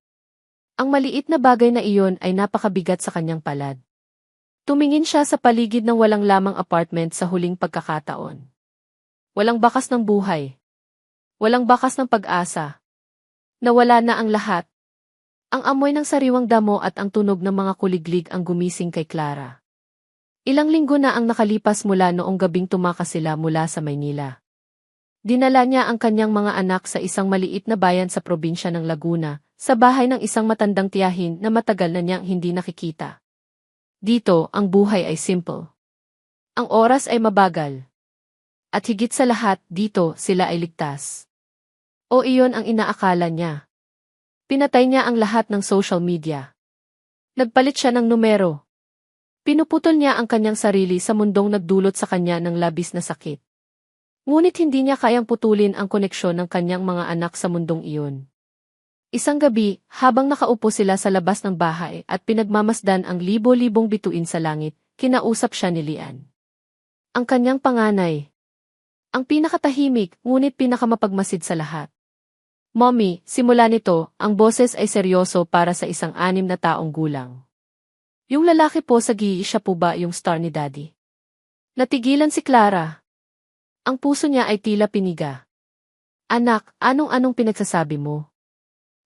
Ang maliit na bagay na iyon ay napakabigat sa kanyang palad. Tumingin siya sa paligid ng walang lamang apartment sa huling pagkakataon. Walang bakas ng buhay. Walang bakas ng pag-asa. Nawala na ang lahat. Ang amoy ng sariwang damo at ang tunog ng mga kuliglig ang gumising kay Clara. Ilang linggo na ang nakalipas mula noong gabing tumakas sila mula sa Maynila. Dinala niya ang kanyang mga anak sa isang maliit na bayan sa probinsya ng Laguna, sa bahay ng isang matandang tiyahin na matagal na niyang hindi nakikita. Dito, ang buhay ay simple. Ang oras ay mabagal. At higit sa lahat, dito sila ay ligtas. O iyon ang inaakala niya. Pinatay niya ang lahat ng social media. Nagpalit siya ng numero. Pinuputol niya ang kanyang sarili sa mundong nagdulot sa kanya ng labis na sakit. Ngunit hindi niya kayang putulin ang koneksyon ng kanyang mga anak sa mundong iyon. Isang gabi, habang nakaupo sila sa labas ng bahay at pinagmamasdan ang libo-libong bituin sa langit, kinausap siya ni Lian. Ang kanyang panganay. Ang pinakatahimik, ngunit pinakamapagmasid sa lahat. Mommy, simula nito, ang boses ay seryoso para sa isang 6 na taong gulang. Yung lalaki po sa gihi, siya po ba yung star ni Daddy? Natigilan si Clara. Ang puso niya ay tila piniga. Anak, anong pinagsasabi mo?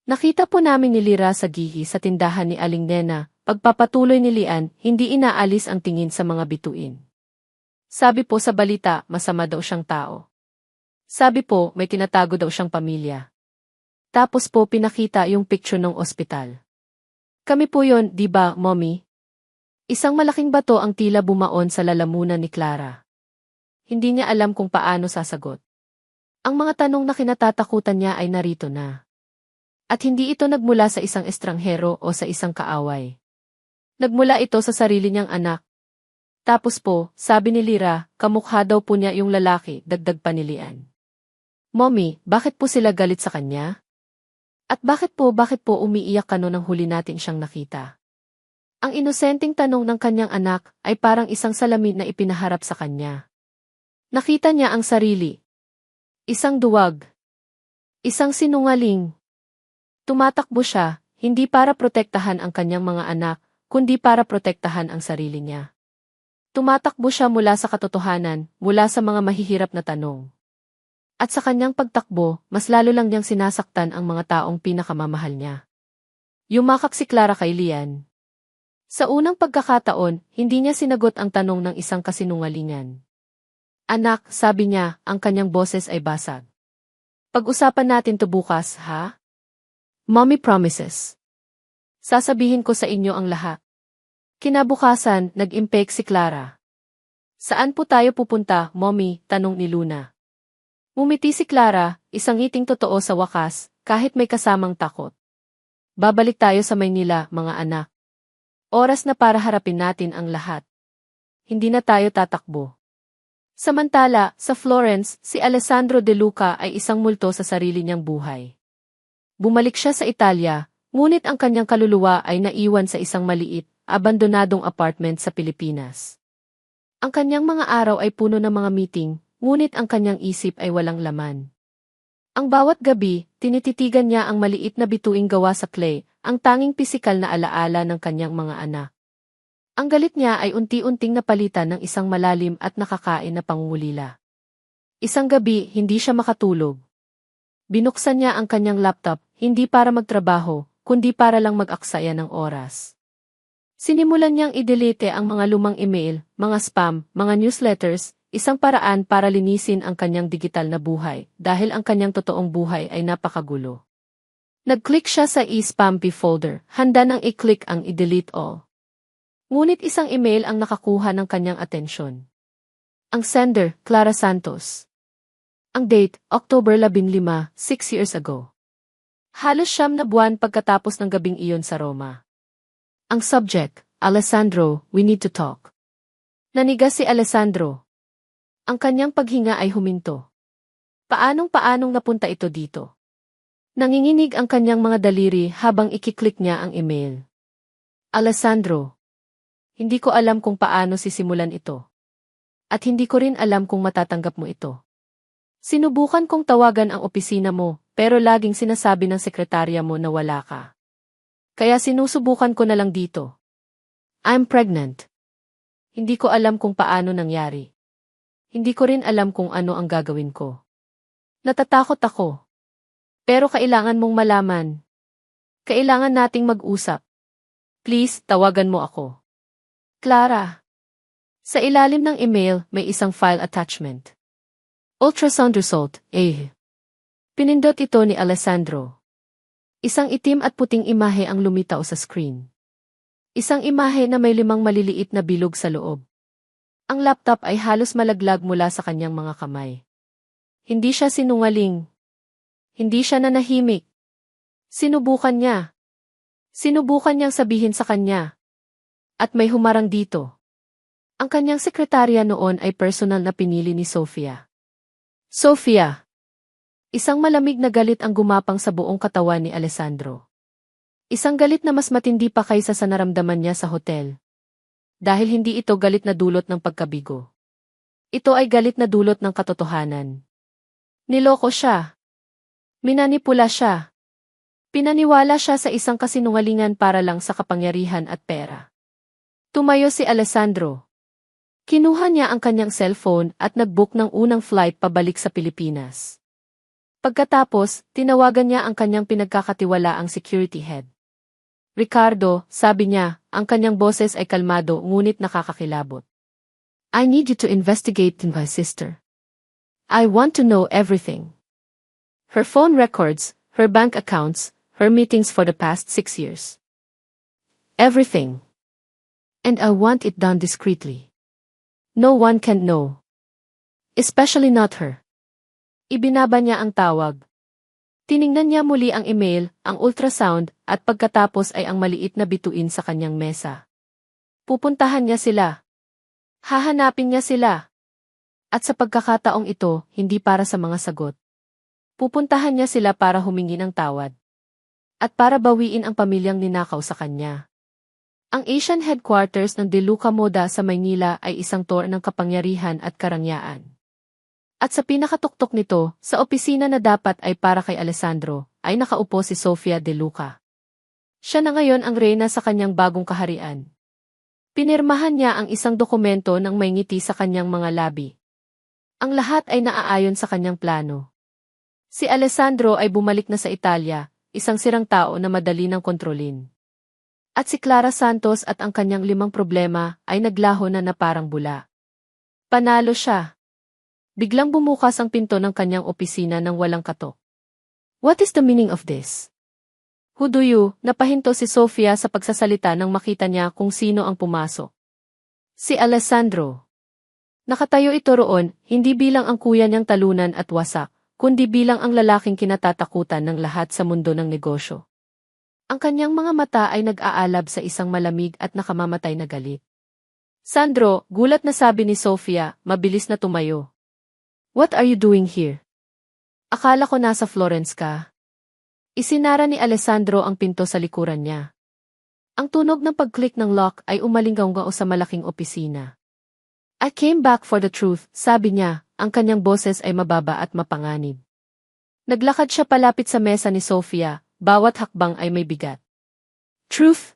Nakita po namin ni Lira sa gihi sa tindahan ni Aling Nena, pagpapatuloy ni Lian, hindi inaalis ang tingin sa mga bituin. Sabi po sa balita, masama daw siyang tao. Sabi po, may tinatago daw siyang pamilya. Tapos po pinakita yung picture ng ospital. Kami po yon, di ba, Mommy? Isang malaking bato ang tila bumaon sa lalamunan ni Clara. Hindi niya alam kung paano sasagot. Ang mga tanong na kinatatakutan niya ay narito na. At hindi ito nagmula sa isang estranghero o sa isang kaaway. Nagmula ito sa sarili niyang anak. Tapos po, sabi ni Lira, kamukha daw po niya yung lalaki, dagdag pa ni Lian. Mommy, bakit po sila galit sa kanya? At bakit po umiiyak ka nung huli natin siyang nakita? Ang inosenteng tanong ng kanyang anak ay parang isang salamin na ipinaharap sa kanya. Nakita niya ang sarili. Isang duwag. Isang sinungaling. Tumatakbo siya, hindi para protektahan ang kanyang mga anak, kundi para protektahan ang sarili niya. Tumatakbo siya mula sa katotohanan, mula sa mga mahihirap na tanong. At sa kanyang pagtakbo, mas lalo lang niyang sinasaktan ang mga taong pinakamamahal niya. Yumakap si Clara kay Lian. Sa unang pagkakataon, hindi niya sinagot ang tanong ng isang kasinungalingan. Anak, sabi niya, ang kanyang boses ay basag. Pag-usapan natin to bukas, ha? Mommy promises. Sasabihin ko sa inyo ang lahat. Kinabukasan, nag-impake si Clara. Saan po tayo pupunta, Mommy? Tanong ni Luna. Ngumiti si Clara, isang ngiting totoo sa wakas, kahit may kasamang takot. Babalik tayo sa Maynila, mga anak. Oras na para harapin natin ang lahat. Hindi na tayo tatakbo. Samantala, sa Florence, si Alessandro De Luca ay isang multo sa sarili niyang buhay. Bumalik siya sa Italia, ngunit ang kanyang kaluluwa ay naiwan sa isang maliit, abandonadong apartment sa Pilipinas. Ang kanyang mga araw ay puno ng mga meeting, ngunit ang kanyang isip ay walang laman. Ang bawat gabi, tinititigan niya ang maliit na bituing gawa sa clay, ang tanging pisikal na alaala ng kanyang mga anak. Ang galit niya ay unti-unting napalitan ng isang malalim at nakakain na pangungulila. Isang gabi, hindi siya makatulog. Binuksan niya ang kanyang laptop, hindi para magtrabaho, kundi para lang mag-aksaya ng oras. Sinimulan niyang i-delete ang mga lumang email, mga spam, mga newsletters, isang paraan para linisin ang kanyang digital na buhay, dahil ang kanyang totoong buhay ay napakagulo. Nag-click siya sa e-spam folder, handa nang i-click ang i-delete all. Ngunit isang email ang nakakuha ng kanyang atensyon. Ang sender, Clara Santos. Ang date, October 15, 6 years ago. Halos 9 na buwan pagkatapos ng gabing iyon sa Roma. Ang subject, Alessandro, we need to talk. Nanigas si Alessandro. Ang kanyang paghinga ay huminto. Paanong napunta ito dito? Nanginginig ang kanyang mga daliri habang ikiklik niya ang email. Alessandro. Hindi ko alam kung paano sisimulan ito. At hindi ko rin alam kung matatanggap mo ito. Sinubukan kong tawagan ang opisina mo, pero laging sinasabi ng sekretarya mo na wala ka. Kaya sinusubukan ko na lang dito. I'm pregnant. Hindi ko alam kung paano nangyari. Hindi ko rin alam kung ano ang gagawin ko. Natatakot ako. Pero kailangan mong malaman. Kailangan nating mag-usap. Please, tawagan mo ako. Clara. Sa ilalim ng email, may isang file attachment. Ultrasound result, Pinindot ito ni Alessandro. Isang itim at puting imahe ang lumitaw sa screen. Isang imahe na may 5 maliliit na bilog sa loob. Ang laptop ay halos malaglag mula sa kanyang mga kamay. Hindi siya sinungaling. Hindi siya nanahimik. Sinubukan niya. Sinubukan niyang sabihin sa kanya. At may humarang dito. Ang kanyang sekretarya noon ay personal na pinili ni Sofia. Sofia! Isang malamig na galit ang gumapang sa buong katawan ni Alessandro. Isang galit na mas matindi pa kaysa sa naramdaman niya sa hotel. Dahil hindi ito galit na dulot ng pagkabigo. Ito ay galit na dulot ng katotohanan. Niloko siya. Minanipula siya. Pinaniwala siya sa isang kasinungalingan para lang sa kapangyarihan at pera. Tumayo si Alessandro. Kinuha niya ang kanyang cellphone at nag-book ng unang flight pabalik sa Pilipinas. Pagkatapos, tinawagan niya ang kanyang pinagkakatiwalaang security head. Ricardo, sabi niya, ang kanyang boses ay kalmado ngunit nakakakilabot. I need you to investigate my sister. I want to know everything. Her phone records, her bank accounts, her meetings for the past 6 years. Everything. And I want it done discreetly. No one can know. Especially not her. Ibinaba niya ang tawag. Tiningnan niya muli ang email, ang ultrasound, at pagkatapos ay ang maliit na bituin sa kanyang mesa. Pupuntahan niya sila. Hahanapin niya sila. At sa pagkakataong ito, hindi para sa mga sagot. Pupuntahan niya sila para humingi ng tawad. At para bawiin ang pamilyang ninakaw sa kanya. Ang Asian headquarters ng De Luca Moda sa Maynila ay isang tour ng kapangyarihan at karangyaan. At sa pinakatuktok nito, sa opisina na dapat ay para kay Alessandro, ay nakaupo si Sofia De Luca. Siya na ngayon ang reyna sa kanyang bagong kaharian. Pinirmahan niya ang isang dokumento ng may ngiti sa kanyang mga labi. Ang lahat ay naaayon sa kanyang plano. Si Alessandro ay bumalik na sa Italia, isang sirang tao na madali ng kontrolin. At si Clara Santos at ang kanyang 5 problema ay naglaho na parang bula. Panalo siya. Biglang bumukas ang pinto ng kanyang opisina ng walang katok. What is the meaning of this? Who do you? Napahinto si Sofia sa pagsasalita nang makita niya kung sino ang pumasok. Si Alessandro. Nakatayo ito roon, hindi bilang ang kuya niyang talunan at wasak, kundi bilang ang lalaking kinatatakutan ng lahat sa mundo ng negosyo. Ang kanyang mga mata ay nag-aalab sa isang malamig at nakamamatay na galit. Sandro, gulat na sabi ni Sofia, mabilis na tumayo. What are you doing here? Akala ko nasa Florence ka. Isinara ni Alessandro ang pinto sa likuran niya. Ang tunog ng pag-click ng lock ay umalinggaw sa malaking opisina. I came back for the truth, sabi niya, ang kanyang boses ay mababa at mapanganib. Naglakad siya palapit sa mesa ni Sofia. Bawat hakbang ay may bigat. Truth?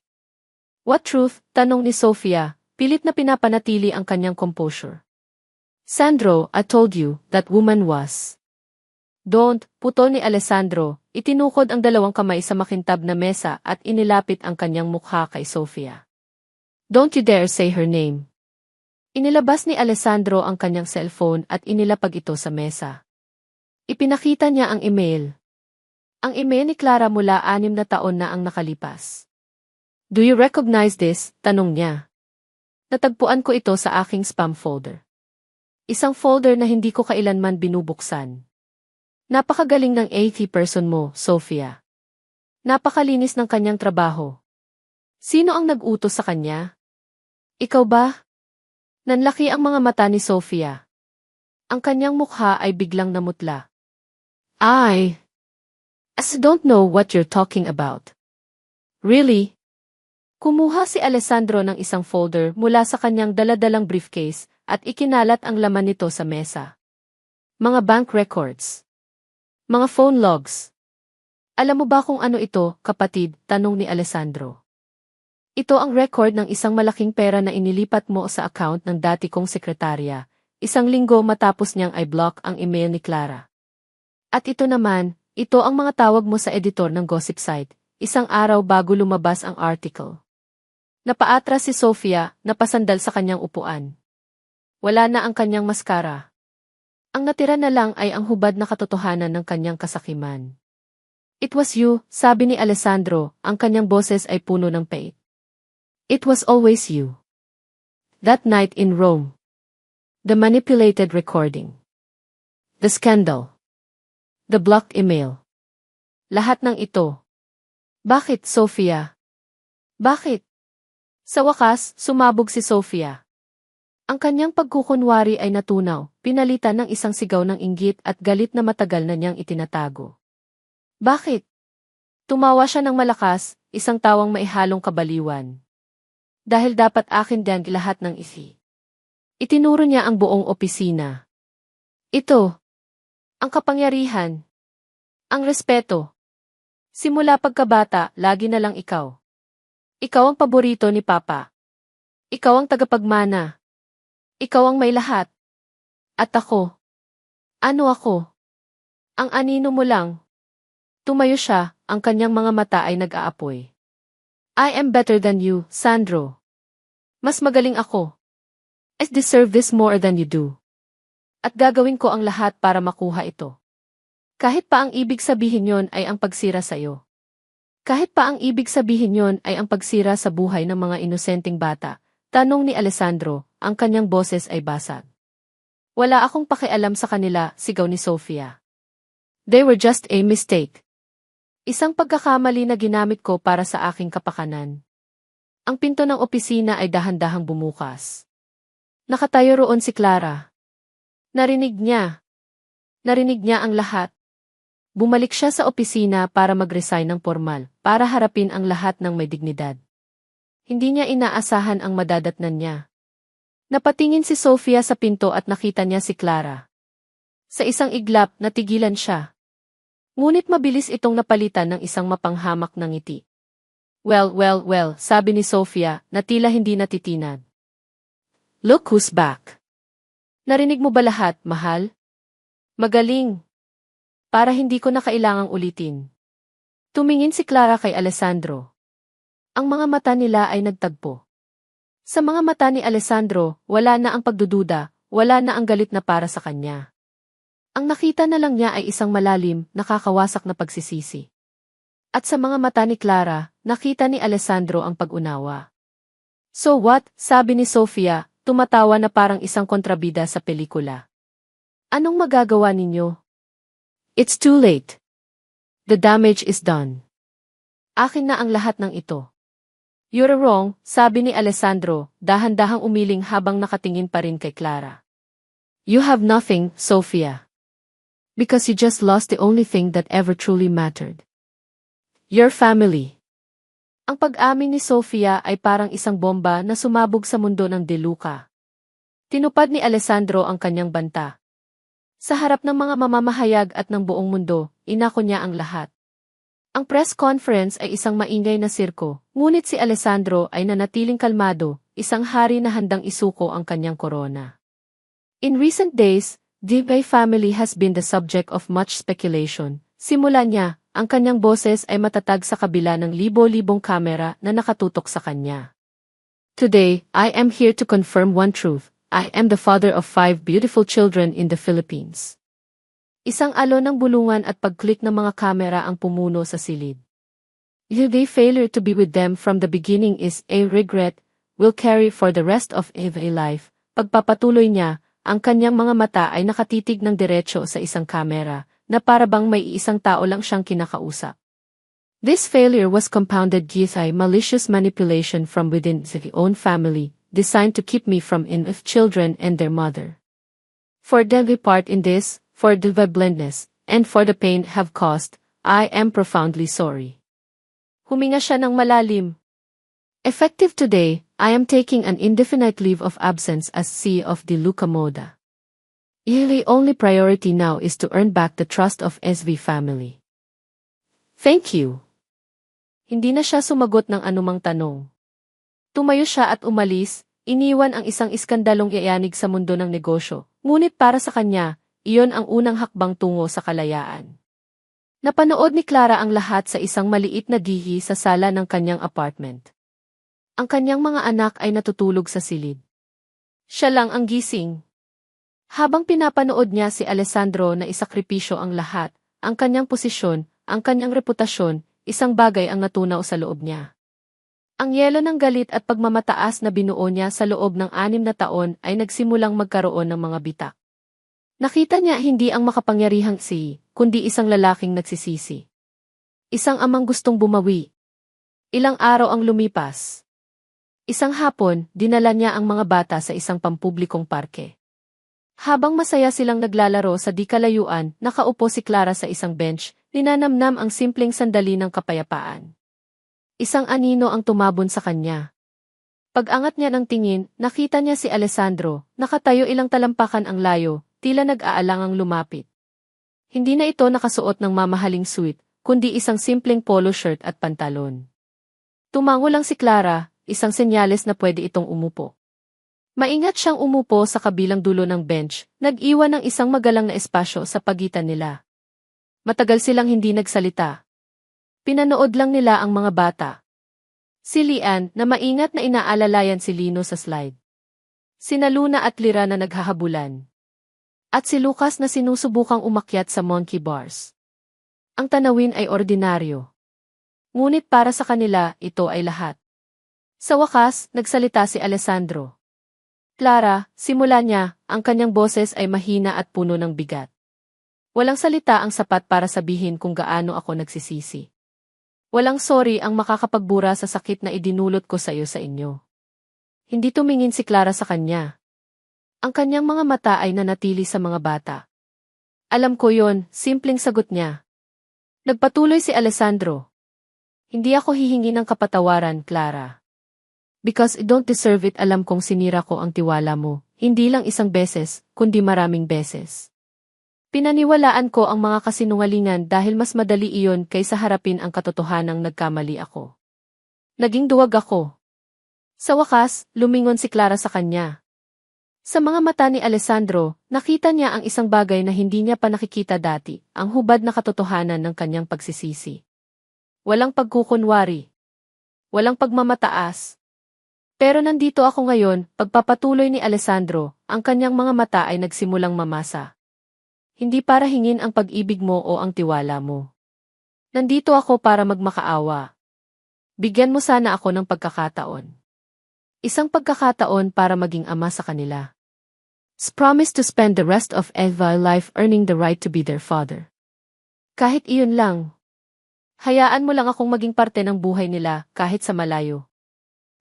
What truth? Tanong ni Sofia, pilit na pinapanatili ang kanyang composure. Sandro, I told you, that woman was. Don't, putol ni Alessandro, itinukod ang 2 kamay sa makintab na mesa at inilapit ang kanyang mukha kay Sofia. Don't you dare say her name. Inilabas ni Alessandro ang kanyang cellphone at inilapag ito sa mesa. Ipinakita niya ang email. Ang email ni Clara mula 6 na taon na ang nakalipas. Do you recognize this? Tanong niya. Natagpuan ko ito sa aking spam folder. Isang folder na hindi ko kailanman binubuksan. Napakagaling ng AT person mo, Sofia. Napakalinis ng kanyang trabaho. Sino ang nag-utos sa kanya? Ikaw ba? Nanlaki ang mga mata ni Sofia. Ang kanyang mukha ay biglang namutla. I don't know what you're talking about. Really? Kumuha si Alessandro ng isang folder mula sa kanyang daladalang briefcase at ikinalat ang laman nito sa mesa. Mga bank records. Mga phone logs. Alam mo ba kung ano ito, kapatid? Tanong ni Alessandro. Ito ang record ng isang malaking pera na inilipat mo sa account ng dati kong sekretarya, 1 linggo matapos niyang i-block ang email ni Clara. At ito naman, ito ang mga tawag mo sa editor ng gossip site, 1 araw bago lumabas ang article. Napaatras si Sofia, napasandal sa kanyang upuan. Wala na ang kanyang maskara. Ang natira na lang ay ang hubad na katotohanan ng kanyang kasakiman. It was you, sabi ni Alessandro, ang kanyang boses ay puno ng pait. It was always you. That night in Rome. The manipulated recording. The scandal. The blocked email. Lahat ng ito. Bakit, Sofia? Bakit? Sa wakas, sumabog si Sofia. Ang kanyang pagkukunwari ay natunaw, pinalitan ng isang sigaw ng inggit at galit na matagal na niyang itinatago. Bakit? Tumawa siya ng malakas, isang tawang maihalong kabaliwan. Dahil dapat akin din lahat ng isi. Itinuro niya ang buong opisina. Ito. Ang kapangyarihan. Ang respeto. Simula pagkabata, lagi na lang ikaw. Ikaw ang paborito ni Papa. Ikaw ang tagapagmana. Ikaw ang may lahat. At ako. Ano ako? Ang anino mo lang. Tumayo siya, ang kanyang mga mata ay nag-aapoy. I am better than you, Sandro. Mas magaling ako. I deserve this more than you do. At gagawin ko ang lahat para makuha ito. Kahit pa ang ibig sabihin yon ay ang pagsira sa'yo. Kahit pa ang ibig sabihin yon ay ang pagsira sa buhay ng mga inosenteng bata, tanong ni Alessandro, ang kanyang boses ay basag. Wala akong pakialam sa kanila, sigaw ni Sofia. They were just a mistake. Isang pagkakamali na ginamit ko para sa aking kapakanan. Ang pinto ng opisina ay dahan-dahang bumukas. Nakatayo roon si Clara. Narinig niya. Narinig niya ang lahat. Bumalik siya sa opisina para mag-resign ng formal, para harapin ang lahat ng may dignidad. Hindi niya inaasahan ang madadatnan niya. Napatingin si Sofia sa pinto at nakita niya si Clara. Sa isang iglap, natigilan siya. Ngunit mabilis itong napalitan ng isang mapanghamak na ngiti. Well, sabi ni Sofia, na tila hindi natitinag. Look who's back. Narinig mo ba lahat, mahal? Magaling. Para hindi ko na kailangang ulitin. Tumingin si Clara kay Alessandro. Ang mga mata nila ay nagtagpo. Sa mga mata ni Alessandro, wala na ang pagdududa, wala na ang galit na para sa kanya. Ang nakita na lang niya ay isang malalim, nakakawasak na pagsisisi. At sa mga mata ni Clara, nakita ni Alessandro ang pag-unawa. So what? Sabi ni Sofia, tumatawa na parang isang kontrabida sa pelikula. Anong magagawa ninyo? It's too late. The damage is done. Akin na ang lahat ng ito. You're wrong, sabi ni Alessandro, dahan-dahang umiling habang nakatingin pa rin kay Clara. You have nothing, Sofia. Because you just lost the only thing that ever truly mattered. Your family. Ang pag-amin ni Sofia ay parang isang bomba na sumabog sa mundo ng De Luca. Tinupad ni Alessandro ang kanyang banta. Sa harap ng mga mamamahayag at ng buong mundo, inako niya ang lahat. Ang press conference ay isang maingay na sirko, ngunit si Alessandro ay nanatiling kalmado, isang hari na handang isuko ang kanyang korona. In recent days, the Bay family has been the subject of much speculation. Simula niya, ang kanyang boses ay matatag sa kabila ng libo-libong kamera na nakatutok sa kanya. Today, I am here to confirm one truth. I am the father of 5 beautiful children in the Philippines. Isang alon ng bulungan at pag-click ng mga kamera ang pumuno sa silid. If they failure to be with them from the beginning is a regret, will carry for the rest of a life. Pagpapatuloy niya, ang kanyang mga mata ay nakatitig ng diretso sa isang kamera, na para bang may isang tao lang siyang kinakausap. This failure was compounded by malicious manipulation from within the own family, designed to keep me from enough children and their mother. For the part in this, for the blindness, and for the pain have caused, I am profoundly sorry. Huminga siya ng malalim. Effective today, I am taking an indefinite leave of absence as CEO of De Luca Moda. The only priority now is to earn back the trust of SV family. Thank you. Hindi na siya sumagot ng anumang tanong. Tumayo siya at umalis, iniwan ang isang iskandalong iayanig sa mundo ng negosyo, ngunit para sa kanya, iyon ang unang hakbang tungo sa kalayaan. Napanood ni Clara ang lahat sa isang maliit na gihi sa sala ng kanyang apartment. Ang kanyang mga anak ay natutulog sa silid. Siya lang ang gising. Habang pinapanood niya si Alessandro na isakripisyo ang lahat, ang kanyang posisyon, ang kanyang reputasyon, isang bagay ang natunaw sa loob niya. Ang yelo ng galit at pagmamataas na binuo niya sa loob ng 6 na taon ay nagsimulang magkaroon ng mga bitak. Nakita niya hindi ang makapangyarihang kundi isang lalaking nagsisisi. Isang amang gustong bumawi. Ilang araw ang lumipas. Isang hapon, dinala niya ang mga bata sa isang pampublikong parke. Habang masaya silang naglalaro sa di kalayuan, nakaupo si Clara sa isang bench, ninanamnam ang simpleng sandali ng kapayapaan. Isang anino ang tumabon sa kanya. Pag-angat niya ng tingin, nakita niya si Alessandro, nakatayo ilang talampakan ang layo, tila nag-aalangang lumapit. Hindi na ito nakasuot ng mamahaling suit, kundi isang simpleng polo shirt at pantalon. Tumango lang si Clara, isang senyales na pwede itong umupo. Maingat siyang umupo sa kabilang dulo ng bench, nag-iwan ng isang magalang na espasyo sa pagitan nila. Matagal silang hindi nagsalita. Pinanood lang nila ang mga bata. Si Lian, na maingat na inaalalayan si Lino sa slide. Sina Luna at Lira na naghahabulan. At si Lucas na sinusubukang umakyat sa monkey bars. Ang tanawin ay ordinaryo. Ngunit para sa kanila, ito ay lahat. Sa wakas, nagsalita si Alessandro. Clara, simula niya, ang kanyang boses ay mahina at puno ng bigat. Walang salita ang sapat para sabihin kung gaano ako nagsisisi. Walang sorry ang makakapagbura sa sakit na idinulot ko sa iyo sa inyo. Hindi tumingin si Clara sa kanya. Ang kanyang mga mata ay nanatili sa mga bata. Alam ko yon, simpleng sagot niya. Nagpatuloy si Alessandro. Hindi ako hihingi ng kapatawaran, Clara. Because I don't deserve it, alam kong sinira ko ang tiwala mo, hindi lang isang beses, kundi maraming beses. Pinaniwalaan ko ang mga kasinungalingan dahil mas madali iyon kaysa harapin ang katotohanang nagkamali ako. Naging duwag ako. Sa wakas, lumingon si Clara sa kanya. Sa mga mata ni Alessandro, nakita niya ang isang bagay na hindi niya pa nakikita dati, ang hubad na katotohanan ng kanyang pagsisisi. Walang pagkukunwari. Walang pagmamataas. Pero nandito ako ngayon, pagpapatuloy ni Alessandro, ang kanyang mga mata ay nagsimulang mamasa. Hindi para hingin ang pag-ibig mo o ang tiwala mo. Nandito ako para magmakaawa. Bigyan mo sana ako ng pagkakataon. Isang pagkakataon para maging ama sa kanila. Promise to spend the rest of my life earning the right to be their father. Kahit iyon lang. Hayaan mo lang akong maging parte ng buhay nila kahit sa malayo.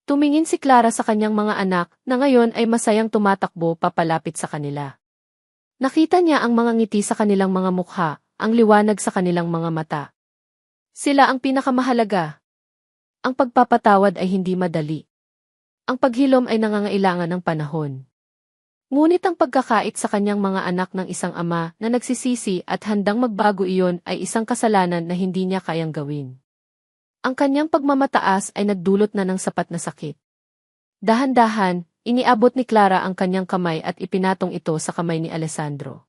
Tumingin si Clara sa kanyang mga anak na ngayon ay masayang tumatakbo papalapit sa kanila. Nakita niya ang mga ngiti sa kanilang mga mukha, ang liwanag sa kanilang mga mata. Sila ang pinakamahalaga. Ang pagpapatawad ay hindi madali. Ang paghilom ay nangangailangan ng panahon. Ngunit ang pagkakait sa kanyang mga anak ng isang ama na nagsisisi at handang magbago iyon ay isang kasalanan na hindi niya kayang gawin. Ang kanyang pagmamataas ay nagdulot na ng sapat na sakit. Dahan-dahan, iniabot ni Clara ang kanyang kamay at ipinatong ito sa kamay ni Alessandro.